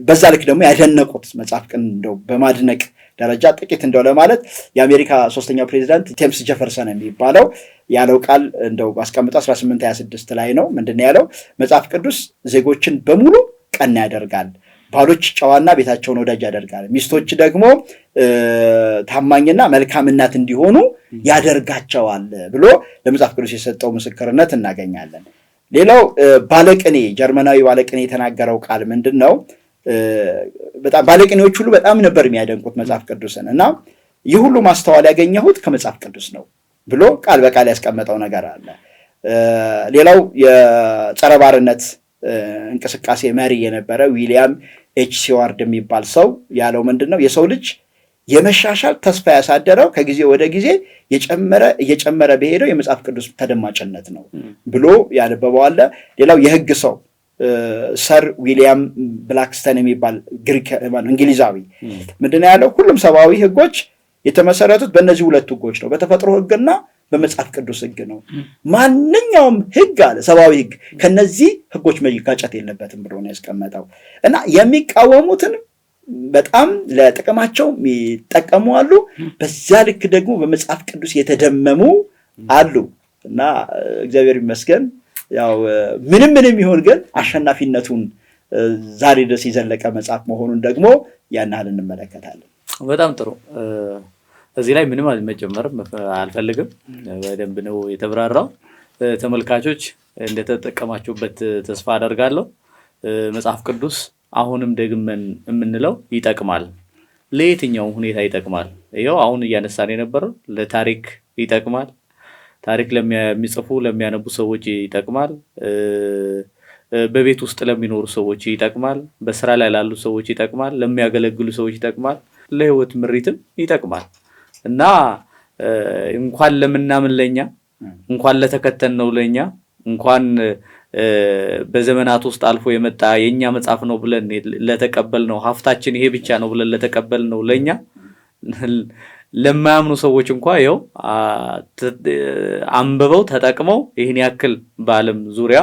በዛ ልክ ደግሞ ያደነቁት መጽሐፍ ቅን እንደው በማድነቅ ደረጃ ጥቂት እንደው ለማለት የአሜሪካ 3ኛው ፕሬዚዳንት ቴምስ ጀፈርሰን የሚባለው ያለው ቃል እንደው አስቀምጠው 1826 ላይ ነው። ምንድነው ያለው? መጽሐፍ ቅዱስ ዜጎችን በሙሉ ቀና ያደርጋል፣ ባሎች ጨዋና ቤታቸውን ወዳጅ ያደርጋል፣ ሚስቶች ደግሞ ታማኝና መልካም እናት እንዲሆኑ ያደርጋቸዋል ብሎ ለመጽሐፍ ቅዱስ የሰጠው ምስክርነት እናገኛለን። ሌላው ባለቅኔ ጀርመናዊ ባለቅኔ የተናገረው ቃል ምንድነው? በጣም ባለቅኔዎች ሁሉ በጣም ነበር የሚያደንቁት መጽሐፍ ቅዱስን እና ይህ ሁሉ ማስተዋል ያገኘሁት ከመጽሐፍ ቅዱስ ነው ብሎ ቃል በቃል ያስቀመጠው ነገር አለ። ሌላው የጸረ ባርነት እንቅስቃሴ መሪ የነበረ ዊሊያም ኤች ሲዋርድ የሚባል ሰው ያለው ምንድነው? የሰው ልጅ የመሻሻል ተስፋ ያሳደረው ከጊዜ ወደ ጊዜ እየጨመረ በሄደው የመጽሐፍ ቅዱስ ተደማጭነት ነው ብሎ ያነበበው አለ። ሌላው የህግ ሰው ሰር ዊሊያም ብላክስተን የሚባል እንግሊዛዊ ምንድነው ያለው? ሁሉም ሰብአዊ ህጎች የተመሰረቱት በእነዚህ ሁለት ህጎች ነው፣ በተፈጥሮ ህግና በመጽሐፍ ቅዱስ ህግ ነው። ማንኛውም ህግ አለ ሰብአዊ ህግ ከነዚህ ህጎች መጋጨት የለበትም ብሎ ነው ያስቀመጠው እና የሚቃወሙትን በጣም ለጥቅማቸው የሚጠቀሙ አሉ፣ በዛ ልክ ደግሞ በመጽሐፍ ቅዱስ የተደመሙ አሉ እና እግዚአብሔር ይመስገን ያው ምንም ይሁን ግን አሸናፊነቱን ዛሬ ድረስ የዘለቀ መጽሐፍ መሆኑን ደግሞ ያን ያህል እንመለከታለን። በጣም ጥሩ። እዚህ ላይ ምንም መጨመር አልፈልግም። በደንብ ነው የተብራራው። ተመልካቾች እንደተጠቀማችሁበት ተስፋ አደርጋለሁ። መጽሐፍ ቅዱስ አሁንም ደግመን የምንለው ይጠቅማል። ለየትኛው ሁኔታ ይጠቅማል? ይኸው አሁን እያነሳን የነበረው ለታሪክ ይጠቅማል። ታሪክ ለሚጽፉ ለሚያነቡ ሰዎች ይጠቅማል። በቤት ውስጥ ለሚኖሩ ሰዎች ይጠቅማል። በስራ ላይ ላሉ ሰዎች ይጠቅማል። ለሚያገለግሉ ሰዎች ይጠቅማል። ለህይወት ምሪትም ይጠቅማል እና እንኳን ለምናምን ለኛ እንኳን ለተከተልነው ለኛ እንኳን በዘመናት ውስጥ አልፎ የመጣ የኛ መጽሐፍ ነው ብለን ለተቀበልነው ሀፍታችን ይሄ ብቻ ነው ብለን ለተቀበልነው ለኛ ለማያምኑ ሰዎች እንኳን ይኸው አንብበው ተጠቅመው ይህን ያክል በዓለም ዙሪያ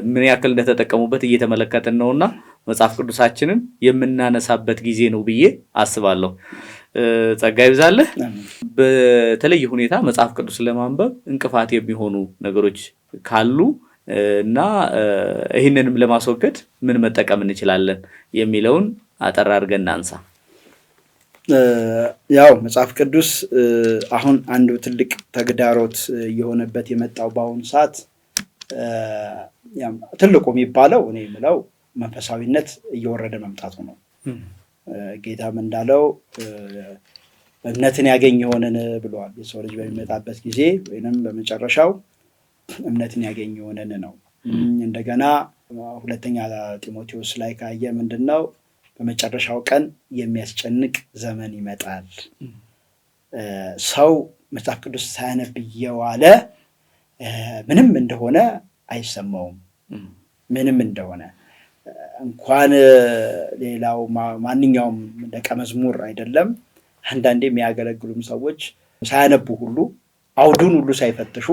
ምን ያክል እንደተጠቀሙበት እየተመለከትን ነውና መጽሐፍ ቅዱሳችንን የምናነሳበት ጊዜ ነው ብዬ አስባለሁ። ጸጋ ይብዛልህ። በተለየ ሁኔታ መጽሐፍ ቅዱስ ለማንበብ እንቅፋት የሚሆኑ ነገሮች ካሉ እና ይህንንም ለማስወገድ ምን መጠቀም እንችላለን የሚለውን አጠር አድርገን እናንሳ። ያው መጽሐፍ ቅዱስ አሁን አንዱ ትልቅ ተግዳሮት የሆነበት የመጣው በአሁኑ ሰዓት ትልቁ የሚባለው እኔ የምለው መንፈሳዊነት እየወረደ መምጣቱ ነው። ጌታም እንዳለው እምነትን ያገኝ የሆነን ብለዋል። የሰው ልጅ በሚመጣበት ጊዜ ወይንም በመጨረሻው እምነትን ያገኝ የሆነን ነው። እንደገና ሁለተኛ ጢሞቴዎስ ላይ ካየ ምንድነው በመጨረሻው ቀን የሚያስጨንቅ ዘመን ይመጣል። ሰው መጽሐፍ ቅዱስ ሳያነብ እየዋለ ምንም እንደሆነ አይሰማውም። ምንም እንደሆነ እንኳን ሌላው ማንኛውም ደቀ መዝሙር አይደለም፣ አንዳንዴ የሚያገለግሉም ሰዎች ሳያነቡ ሁሉ አውዱን ሁሉ ሳይፈትሹ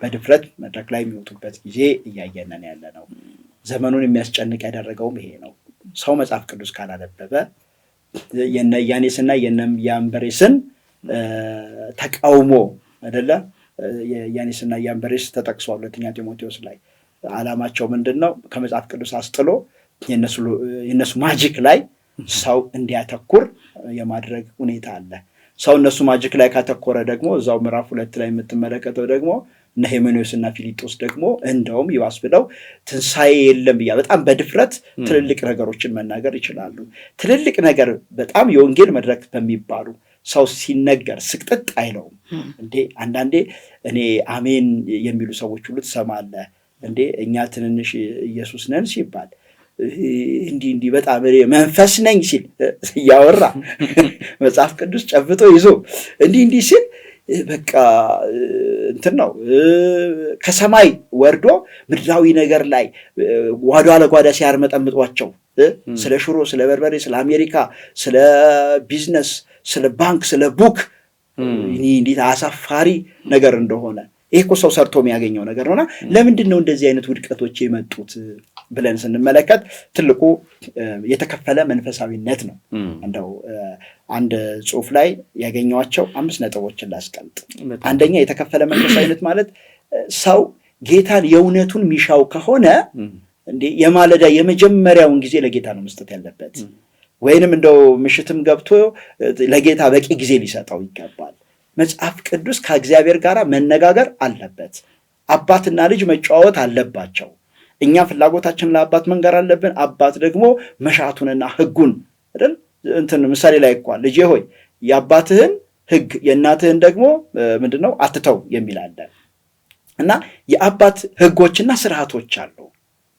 በድፍረት መድረክ ላይ የሚወጡበት ጊዜ እያየነን ያለ ነው። ዘመኑን የሚያስጨንቅ ያደረገውም ይሄ ነው። ሰው መጽሐፍ ቅዱስ ካላነበበ የነ ያኔስና የነ ያንበሬስን ተቃውሞ አይደለ? ያኔስና ያንበሬስ ተጠቅሷል ሁለተኛ ጢሞቴዎስ ላይ። ዓላማቸው ምንድነው? ከመጽሐፍ ቅዱስ አስጥሎ የነሱ ማጂክ ላይ ሰው እንዲያተኩር የማድረግ ሁኔታ አለ። ሰው እነሱ ማጂክ ላይ ካተኮረ ደግሞ እዛው ምዕራፍ 2 ላይ የምትመለከተው ደግሞ እነ ሄሜኔዎስ እና ፊሊጶስ ደግሞ እንደውም ይባስ ብለው ትንሣኤ የለም ብያ በጣም በድፍረት ትልልቅ ነገሮችን መናገር ይችላሉ። ትልልቅ ነገር በጣም የወንጌል መድረክ በሚባሉ ሰው ሲነገር ስቅጥጥ አይለውም እንዴ? አንዳንዴ እኔ አሜን የሚሉ ሰዎች ሁሉ ትሰማለህ እንዴ? እኛ ትንንሽ ኢየሱስ ነን ሲባል እንዲህ በጣም መንፈስ ነኝ ሲል እያወራ መጽሐፍ ቅዱስ ጨብጦ ይዞ እንዲህ ሲል በቃ እንትን ነው ከሰማይ ወርዶ ምድራዊ ነገር ላይ ጓዳ ለጓዳ ሲያርመጠምጧቸው ስለ ሽሮ፣ ስለ በርበሬ፣ ስለ አሜሪካ፣ ስለ ቢዝነስ፣ ስለ ባንክ፣ ስለ ቡክ እንዴት አሳፋሪ ነገር እንደሆነ ይሄ እኮ ሰው ሰርቶ የሚያገኘው ነገር ነውና ለምንድን ነው እንደዚህ አይነት ውድቀቶች የመጡት ብለን ስንመለከት ትልቁ የተከፈለ መንፈሳዊነት ነው። እንደው አንድ ጽሑፍ ላይ ያገኘዋቸው 5 ነጥቦችን ላስቀምጥ። አንደኛ የተከፈለ መንፈሳዊነት ማለት ሰው ጌታን የእውነቱን ሚሻው ከሆነ እንዴ የማለዳ የመጀመሪያውን ጊዜ ለጌታ ነው መስጠት ያለበት፣ ወይንም እንደው ምሽትም ገብቶ ለጌታ በቂ ጊዜ ሊሰጠው ይገባል። መጽሐፍ ቅዱስ ከእግዚአብሔር ጋር መነጋገር አለበት። አባትና ልጅ መጫወት አለባቸው። እኛ ፍላጎታችንን ለአባት መንገር አለብን። አባት ደግሞ መሻቱንና ሕጉን አይደል እንትን ምሳሌ ላይ እንኳን ልጄ ሆይ የአባትህን ሕግ የእናትህን ደግሞ ምንድነው አትተው የሚል አለ እና የአባት ሕጎችና ስርዓቶች አሉ።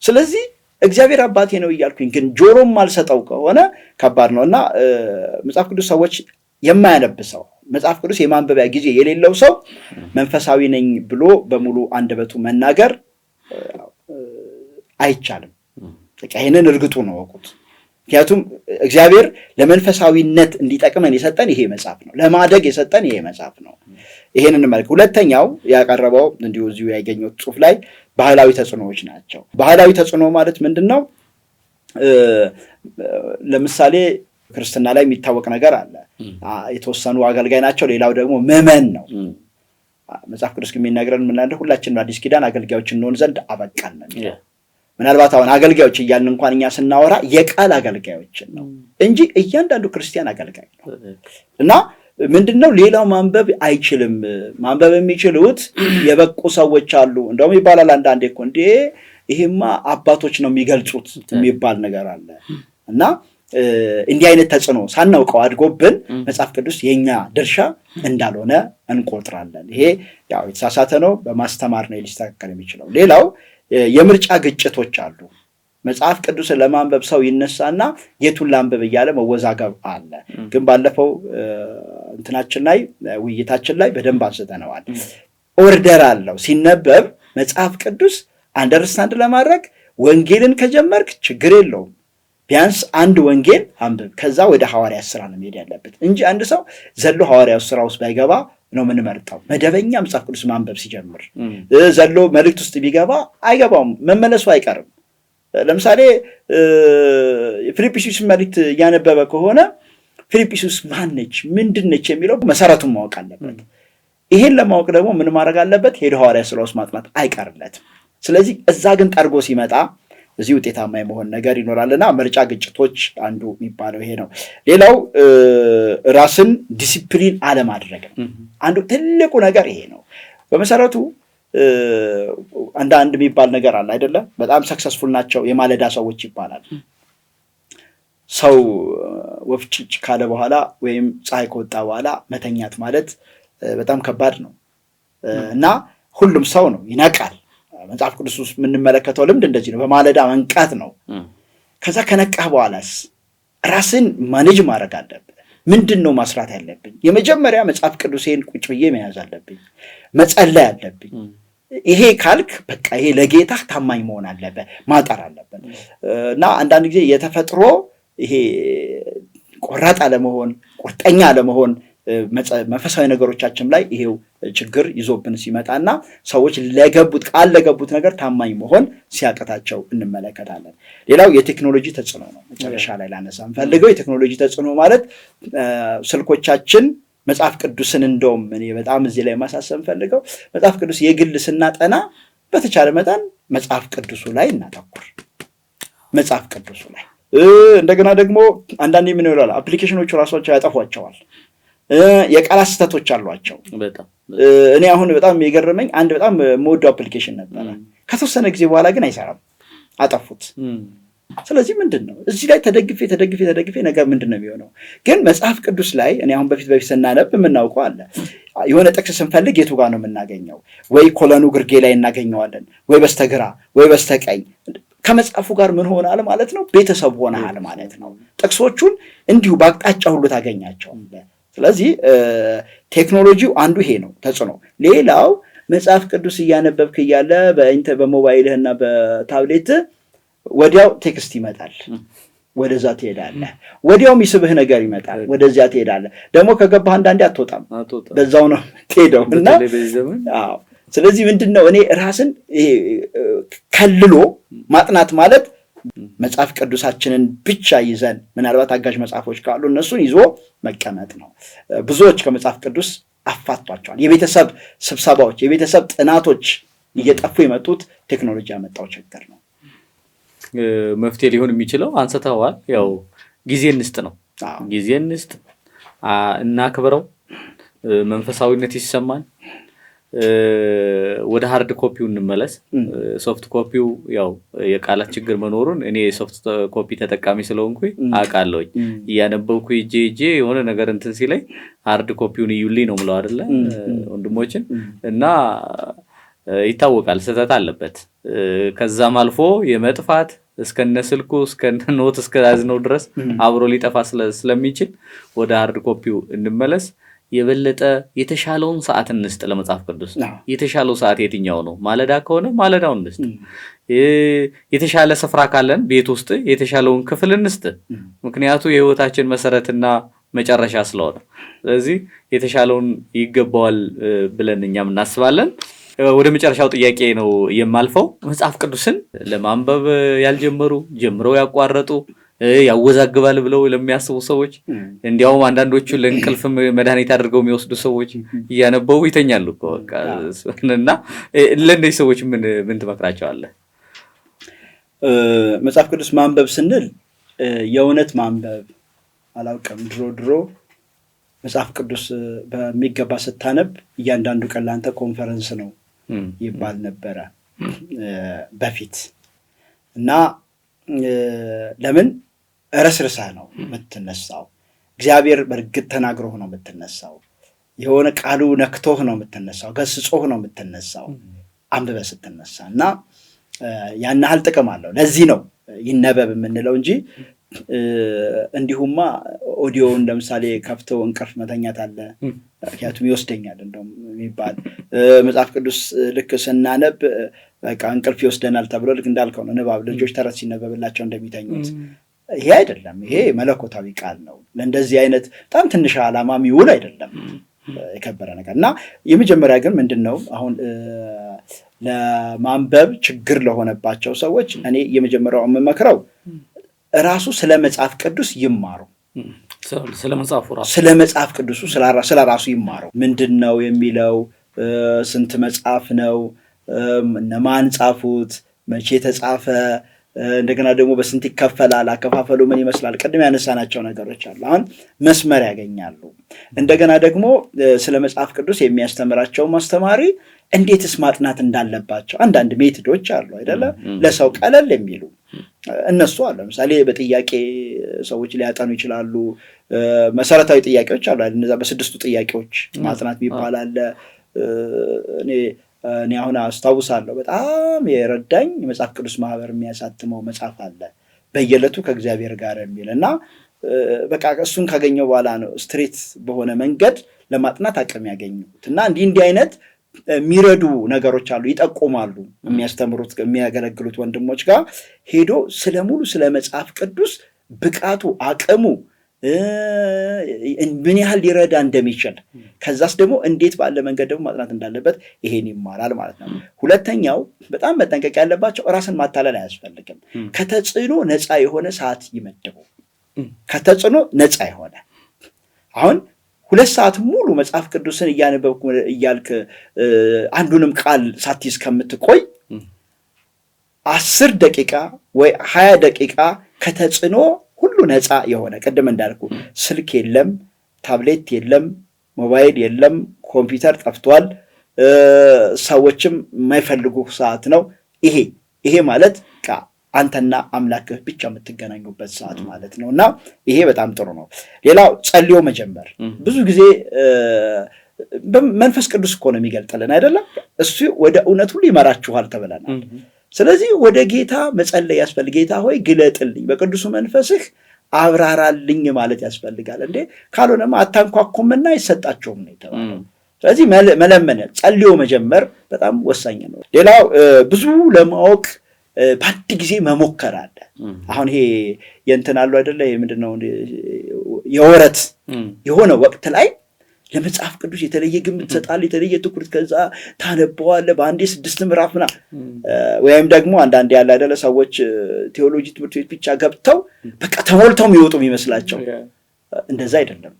ስለዚህ እግዚአብሔር አባቴ ነው እያልኩኝ ግን ጆሮም ማልሰጠው ከሆነ ከባድ ነው እና መጽሐፍ ቅዱስ ሰዎች የማያነብሰው መጽሐፍ ቅዱስ የማንበቢያ ጊዜ የሌለው ሰው መንፈሳዊ ነኝ ብሎ በሙሉ አንደበቱ መናገር አይቻልም። ይሄንን እርግጡ ነው ወቁት። ምክንያቱም እግዚአብሔር ለመንፈሳዊነት እንዲጠቅመን የሰጠን ይሄ መጽሐፍ ነው። ለማደግ የሰጠን ይሄ መጽሐፍ ነው። ይሄንን ማለት ሁለተኛው ያቀረበው እንዲሁ እዚሁ ያገኘው ጽሑፍ ላይ ባህላዊ ተጽዕኖዎች ናቸው። ባህላዊ ተጽዕኖ ማለት ምንድነው? ለምሳሌ ክርስትና ላይ የሚታወቅ ነገር አለ። የተወሰኑ አገልጋይ ናቸው፣ ሌላው ደግሞ ምዕመን ነው። መጽሐፍ ቅዱስ የሚነግረን ምን አለ? ሁላችንም አዲስ ኪዳን አገልጋዮች እንሆን ዘንድ አበቃን ነው። ምናልባት አሁን አገልጋዮች እያልን እንኳን እኛ ስናወራ የቃል አገልጋዮችን ነው እንጂ እያንዳንዱ ክርስቲያን አገልጋይ ነው። እና ምንድነው ሌላው ማንበብ አይችልም። ማንበብ የሚችሉት የበቁ ሰዎች አሉ። እንደውም ይባላል አንዳንዴ እኮ እንዴ ይሄማ አባቶች ነው የሚገልጹት የሚባል ነገር አለ። እና እንዲህ አይነት ተጽዕኖ ሳናውቀው አድጎብን መጽሐፍ ቅዱስ የኛ ድርሻ እንዳልሆነ እንቆጥራለን። ይሄ ያው የተሳሳተ ነው። በማስተማር ነው ሊስተካከል የሚችለው። ሌላው የምርጫ ግጭቶች አሉ። መጽሐፍ ቅዱስን ለማንበብ ሰው ይነሳና የቱን ላንበብ እያለ መወዛገብ አለ። ግን ባለፈው እንትናችን ላይ ውይይታችን ላይ በደንብ አንስተነዋል። ኦርደር አለው ሲነበብ መጽሐፍ ቅዱስ አንደርስታንድ ለማድረግ ወንጌልን ከጀመርክ ችግር የለውም። ቢያንስ አንድ ወንጌል አንብብ፣ ከዛ ወደ ሐዋርያት ሥራ ነው መሄድ ያለበት እንጂ አንድ ሰው ዘሎ ሐዋርያት ሥራ ውስጥ ባይገባ ነው የምንመርጠው። መደበኛ መጽሐፍ ቅዱስ ማንበብ ሲጀምር ዘሎ መልእክት ውስጥ ቢገባ አይገባውም፣ መመለሱ አይቀርም። ለምሳሌ ፊልጵስዩስ መልእክት እያነበበ ከሆነ ፊልጵስዩስ ማነች ምንድነች የሚለው መሰረቱን ማወቅ አለበት። ይሄን ለማወቅ ደግሞ ምን ማድረግ አለበት? ሄዶ ሐዋርያት ሥራ ውስጥ ማጥናት አይቀርለትም። ስለዚህ እዛ ግን ጠርጎ ሲመጣ እዚህ ውጤታማ የመሆን ነገር ይኖራልና ምርጫ ግጭቶች አንዱ የሚባለው ይሄ ነው። ሌላው ራስን ዲሲፕሊን አለማድረግ ነው። አንዱ ትልቁ ነገር ይሄ ነው። በመሰረቱ አንድ የሚባል ነገር አለ አይደለም? በጣም ሰክሰስፉል ናቸው የማለዳ ሰዎች ይባላል። ሰው ወፍጭጭ ካለ በኋላ ወይም ፀሐይ ከወጣ በኋላ መተኛት ማለት በጣም ከባድ ነው እና ሁሉም ሰው ነው ይነቃል። መጽሐፍ ቅዱስ ውስጥ የምንመለከተው ልምድ እንደዚህ ነው። በማለዳ መንቃት ነው። ከዛ ከነቃህ በኋላስ ራስን ማኔጅ ማድረግ አለብህ። ምንድን ነው ማስራት ያለብኝ? የመጀመሪያ መጽሐፍ ቅዱሴን ቁጭ ብዬ መያዝ አለብኝ፣ መጸለይ አለብኝ። ይሄ ካልክ በቃ ይሄ ለጌታ ታማኝ መሆን አለበት፣ ማጠር አለበት። እና አንዳንድ ጊዜ የተፈጥሮ ይሄ ቆራጥ አለመሆን፣ ቁርጠኛ አለመሆን መንፈሳዊ ነገሮቻችን ላይ ይሄው ችግር ይዞብን ሲመጣና ሰዎች ቃል ለገቡት ነገር ታማኝ መሆን ሲያቀታቸው እንመለከታለን። ሌላው የቴክኖሎጂ ተጽዕኖ ነው። መጨረሻ ላይ ላነሳ የምፈልገው የቴክኖሎጂ ተጽዕኖ ማለት ስልኮቻችን መጽሐፍ ቅዱስን እንደውም እኔ በጣም እዚህ ላይ ማሳሰብ ፈልገው መጽሐፍ ቅዱስ የግል ስናጠና በተቻለ መጠን መጽሐፍ ቅዱሱ ላይ እናተኩር። መጽሐፍ ቅዱሱ ላይ እንደገና ደግሞ አንዳንዴ ምን ይላል አፕሊኬሽኖቹ ራሳቸው ያጠፏቸዋል። የቃላት ስህተቶች አሏቸው። እኔ አሁን በጣም የገረመኝ አንድ በጣም የምወደው አፕሊኬሽን ነበረ። ከተወሰነ ጊዜ በኋላ ግን አይሰራም፣ አጠፉት። ስለዚህ ምንድን ነው እዚህ ላይ ተደግፌ ነገር ምንድን ነው የሚሆነው? ግን መጽሐፍ ቅዱስ ላይ እኔ አሁን በፊት ስናነብ የምናውቀው አለ። የሆነ ጥቅስ ስንፈልግ የቱ ጋር ነው የምናገኘው? ወይ ኮለኑ ግርጌ ላይ እናገኘዋለን፣ ወይ በስተግራ ወይ በስተቀኝ። ከመጽሐፉ ጋር ምን ሆናል ማለት ነው? ቤተሰብ ሆነሃል ማለት ነው። ጥቅሶቹን እንዲሁ በአቅጣጫ ሁሉ ታገኛቸዋለህ። ስለዚህ ቴክኖሎጂው አንዱ ይሄ ነው ተጽዕኖ። ሌላው መጽሐፍ ቅዱስ እያነበብክ እያለ በሞባይልህና በታብሌት ወዲያው ቴክስት ይመጣል፣ ወደዛ ትሄዳለህ። ወዲያው የሚስብህ ነገር ይመጣል፣ ወደዚያ ትሄዳለህ። ደግሞ ከገባህ አንዳንዴ አትወጣም፣ በዛው ነው ትሄደው እና ስለዚህ ምንድን ነው እኔ ራስን ከልሎ ማጥናት ማለት መጽሐፍ ቅዱሳችንን ብቻ ይዘን ምናልባት አጋዥ መጽሐፎች ካሉ እነሱን ይዞ መቀመጥ ነው። ብዙዎች ከመጽሐፍ ቅዱስ አፋቷቸዋል። የቤተሰብ ስብሰባዎች፣ የቤተሰብ ጥናቶች እየጠፉ የመጡት ቴክኖሎጂ ያመጣው ችግር ነው። መፍትሄ ሊሆን የሚችለው አንስተዋል። ያው ጊዜ እንስጥ ነው። ጊዜ እንስጥ፣ እናክብረው፣ መንፈሳዊነት ይሰማል። ወደ ሃርድ ኮፒው እንመለስ። ሶፍት ኮፒው ያው የቃላት ችግር መኖሩን እኔ የሶፍት ኮፒ ተጠቃሚ ስለሆንኩኝ አውቃለሁኝ። እያነበብኩ እጄ የሆነ ነገር እንትን ሲለኝ ሃርድ ኮፒውን እዩልኝ ነው የምለው አይደለ ወንድሞችን። እና ይታወቃል ስህተት አለበት። ከዛም አልፎ የመጥፋት እስከነ ስልኩ እስከነ ኖት እስከያዝነው ድረስ አብሮ ሊጠፋ ስለሚችል ወደ ሃርድ ኮፒው እንመለስ። የበለጠ የተሻለውን ሰዓት እንስጥ ለመጽሐፍ ቅዱስ። የተሻለው ሰዓት የትኛው ነው? ማለዳ ከሆነ ማለዳውን እንስጥ። የተሻለ ስፍራ ካለን ቤት ውስጥ የተሻለውን ክፍል እንስጥ። ምክንያቱ የህይወታችን መሰረትና መጨረሻ ስለሆነ፣ ስለዚህ የተሻለውን ይገባዋል ብለን እኛም እናስባለን። ወደ መጨረሻው ጥያቄ ነው የማልፈው። መጽሐፍ ቅዱስን ለማንበብ ያልጀመሩ ጀምረው ያቋረጡ ያወዛግባል ብለው ለሚያስቡ ሰዎች፣ እንዲያውም አንዳንዶቹ ለእንቅልፍ መድኃኒት አድርገው የሚወስዱ ሰዎች እያነበቡ ይተኛሉ እኮ በቃ። እና ለእነዚህ ሰዎች ምን ትመክራቸዋለህ? መጽሐፍ ቅዱስ ማንበብ ስንል የእውነት ማንበብ አላውቅም። ድሮ መጽሐፍ ቅዱስ በሚገባ ስታነብ እያንዳንዱ ቀን ለአንተ ኮንፈረንስ ነው ይባል ነበረ በፊት። እና ለምን ረስርሰህ ነው የምትነሳው። እግዚአብሔር በእርግጥ ተናግሮህ ነው የምትነሳው። የሆነ ቃሉ ነክቶህ ነው የምትነሳው። ገስጾህ ነው የምትነሳው አንብበህ ስትነሳ። እና ያን ያህል ጥቅም አለው። ለዚህ ነው ይነበብ የምንለው እንጂ እንዲሁማ ኦዲዮውን ለምሳሌ ከፍተው እንቅልፍ መተኛት አለ። ምክንያቱም ይወስደኛል እንደውም የሚባል መጽሐፍ ቅዱስ ልክ ስናነብ በቃ እንቅልፍ ይወስደናል ተብሎ ልክ እንዳልከው ነው። ንባብ ልጆች ተረት ሲነበብላቸው እንደሚተኙት ይሄ አይደለም። ይሄ መለኮታዊ ቃል ነው። ለእንደዚህ አይነት በጣም ትንሽ ዓላማ የሚውል አይደለም፣ የከበረ ነገር እና የመጀመሪያ ግን ምንድን ነው አሁን ለማንበብ ችግር ለሆነባቸው ሰዎች እኔ የመጀመሪያው የምመክረው ራሱ ስለ መጽሐፍ ቅዱስ ይማሩ። ስለ መጽሐፍ ቅዱሱ ስለ ራሱ ይማሩ። ምንድን ነው የሚለው? ስንት መጽሐፍ ነው? እነማን ጻፉት? መቼ ተጻፈ? እንደገና ደግሞ በስንት ይከፈላል? አከፋፈሉ ምን ይመስላል? ቅድም ያነሳናቸው ነገሮች አሉ። አሁን መስመር ያገኛሉ። እንደገና ደግሞ ስለ መጽሐፍ ቅዱስ የሚያስተምራቸው ማስተማሪ እንዴትስ ማጥናት እንዳለባቸው አንዳንድ ሜቶዶች አሉ አይደለ? ለሰው ቀለል የሚሉ እነሱ አሉ። ለምሳሌ በጥያቄ ሰዎች ሊያጠኑ ይችላሉ። መሰረታዊ ጥያቄዎች አሉ። እነዛ በስድስቱ ጥያቄዎች ማጥናት የሚባል አለ። እኔ አሁን አስታውሳለሁ በጣም የረዳኝ የመጽሐፍ ቅዱስ ማህበር የሚያሳትመው መጽሐፍ አለ በየዕለቱ ከእግዚአብሔር ጋር የሚል እና በቃ እሱን ካገኘው በኋላ ነው ስትሬት በሆነ መንገድ ለማጥናት አቅም ያገኙት። እና እንዲህ አይነት የሚረዱ ነገሮች አሉ፣ ይጠቁማሉ። የሚያስተምሩት የሚያገለግሉት ወንድሞች ጋር ሄዶ ስለ መጽሐፍ ቅዱስ ብቃቱ አቅሙ ምን ያህል ሊረዳ እንደሚችል ከዛስ ደግሞ እንዴት ባለ መንገድ ደግሞ ማጥናት እንዳለበት ይሄን ይማራል ማለት ነው። ሁለተኛው በጣም መጠንቀቅ ያለባቸው ራስን ማታለል አያስፈልግም። ከተጽዕኖ ነፃ የሆነ ሰዓት ይመድቡ። ከተጽዕኖ ነፃ የሆነ አሁን 2 ሰዓት ሙሉ መጽሐፍ ቅዱስን እያነበብኩ እያልክ አንዱንም ቃል ሳትይዝ ከምትቆይ 10 ደቂቃ ወይ 20 ደቂቃ ከተጽዕኖ ሁሉ ነፃ የሆነ ቅድም እንዳልኩ ስልክ የለም፣ ታብሌት የለም፣ ሞባይል የለም፣ ኮምፒውተር ጠፍቷል፣ ሰዎችም የማይፈልጉ ሰዓት ነው። ይሄ ማለት አንተና አምላክህ ብቻ የምትገናኙበት ሰዓት ማለት ነው። እና ይሄ በጣም ጥሩ ነው። ሌላው ጸልዮ መጀመር ብዙ ጊዜ መንፈስ ቅዱስ እኮ ነው የሚገልጥልን አይደለም? እሱ ወደ እውነት ሁሉ ይመራችኋል ተብለናል። ስለዚህ ወደ ጌታ መጸለይ ያስፈልግ። ጌታ ሆይ ግለጥልኝ፣ በቅዱሱ መንፈስህ አብራራልኝ ማለት ያስፈልጋል። እንዴ ካልሆነማ አታንኳኩምና አይሰጣቸውም ነው የተባለው። ስለዚህ መለመን ጸልዮ መጀመር በጣም ወሳኝ ነው። ሌላው ብዙ ለማወቅ በአንድ ጊዜ መሞከር አለ። አሁን ይሄ የእንትን አሉ አይደለ? ምንድነው የወረት የሆነ ወቅት ላይ ለመጽሐፍ ቅዱስ የተለየ ግምት ትሰጣለህ፣ የተለየ ትኩረት፣ ከዛ ታነበዋለህ በአንዴ 6 ምዕራፍ ምናምን። ወይም ደግሞ አንዳንድ ያለ አይደለ ሰዎች ቴዎሎጂ ትምህርት ቤት ብቻ ገብተው በቃ ተሞልተው የሚወጡ የሚመስላቸው፣ እንደዛ አይደለም።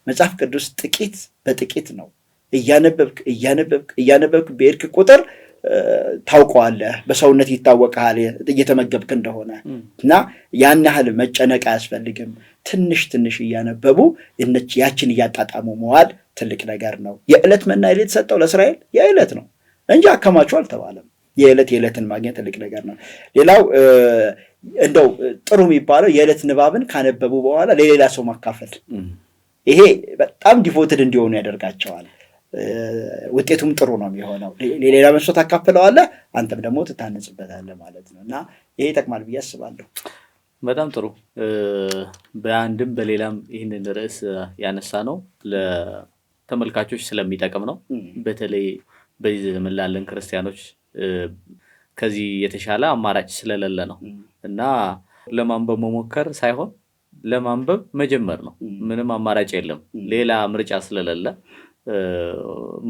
መጽሐፍ ቅዱስ ጥቂት በጥቂት ነው እያነበብክ በሄድክ ቁጥር ታውቀዋለህ፣ በሰውነት ይታወቃል እየተመገብክ እንደሆነ። እና ያን ያህል መጨነቅ አያስፈልግም። ትንሽ ትንሽ እያነበቡ ያችን እያጣጣሙ መዋል ትልቅ ነገር ነው። የዕለት መና የተሰጠው ለእስራኤል የዕለት ነው እንጂ አከማቹ አልተባለም። የዕለትን ማግኘት ትልቅ ነገር ነው። ሌላው እንደው ጥሩ የሚባለው የዕለት ንባብን ካነበቡ በኋላ ለሌላ ሰው ማካፈል፣ ይሄ በጣም ዲቮትድ እንዲሆኑ ያደርጋቸዋል። ውጤቱም ጥሩ ነው የሚሆነው። ሌላ መስሎት አካፍለዋለህ፣ አንተም ደግሞ ትታነጽበታለህ ማለት ነው። እና ይሄ ይጠቅማል ብዬ አስባለሁ። በጣም ጥሩ። በአንድም በሌላም ይህንን ርዕስ ያነሳ ነው ለተመልካቾች ስለሚጠቅም ነው። በተለይ በዚህ ዘመን ላለን ክርስቲያኖች ከዚህ የተሻለ አማራጭ ስለሌለ ነው እና ለማንበብ መሞከር ሳይሆን ለማንበብ መጀመር ነው። ምንም አማራጭ የለም፣ ሌላ ምርጫ ስለሌለ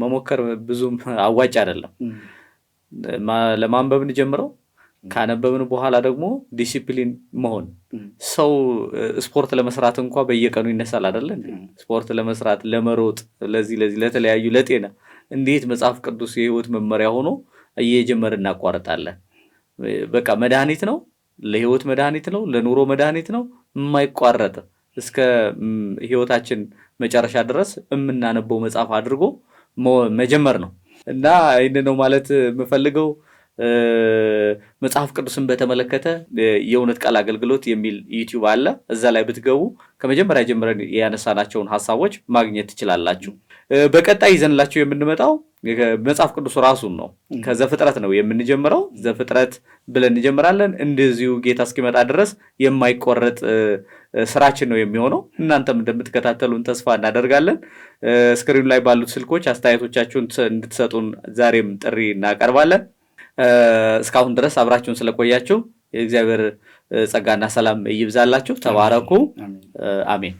መሞከር ብዙም አዋጭ አይደለም። ለማንበብ እንጀምረው፣ ካነበብን በኋላ ደግሞ ዲሲፕሊን መሆን። ሰው ስፖርት ለመስራት እንኳን በየቀኑ ይነሳል አይደል? ስፖርት ለመስራት ለመሮጥ፣ ለዚህ ለተለያዩ ለጤና እንዴት መጽሐፍ ቅዱስ የህይወት መመሪያ ሆኖ እየጀመርን እናቋርጣለን? በቃ መድኃኒት ነው፣ ለህይወት መድኃኒት ነው፣ ለኑሮ መድኃኒት ነው፣ የማይቋረጥ እስከ ህይወታችን መጨረሻ ድረስ የምናነበው መጽሐፍ አድርጎ መጀመር ነው። እና ይህን ነው ማለት የምፈልገው። መጽሐፍ ቅዱስን በተመለከተ የእውነት ቃል አገልግሎት የሚል ዩቲዩብ አለ። እዛ ላይ ብትገቡ ከመጀመሪያ ጀምረን ያነሳናቸውን ሀሳቦች ማግኘት ትችላላችሁ። በቀጣይ ይዘንላችሁ የምንመጣው መጽሐፍ ቅዱስ ራሱን ነው። ከዘፍጥረት ነው የምንጀምረው። ዘፍጥረት ብለን እንጀምራለን። እንደዚሁ ጌታ እስኪመጣ ድረስ የማይቆረጥ ስራችን ነው የሚሆነው። እናንተም እንደምትከታተሉን ተስፋ እናደርጋለን። ስክሪኑ ላይ ባሉት ስልኮች አስተያየቶቻችሁን እንድትሰጡን ዛሬም ጥሪ እናቀርባለን። እስካሁን ድረስ አብራችሁን ስለቆያችሁ የእግዚአብሔር ጸጋና ሰላም ይብዛላችሁ። ተባረኩ። አሜን።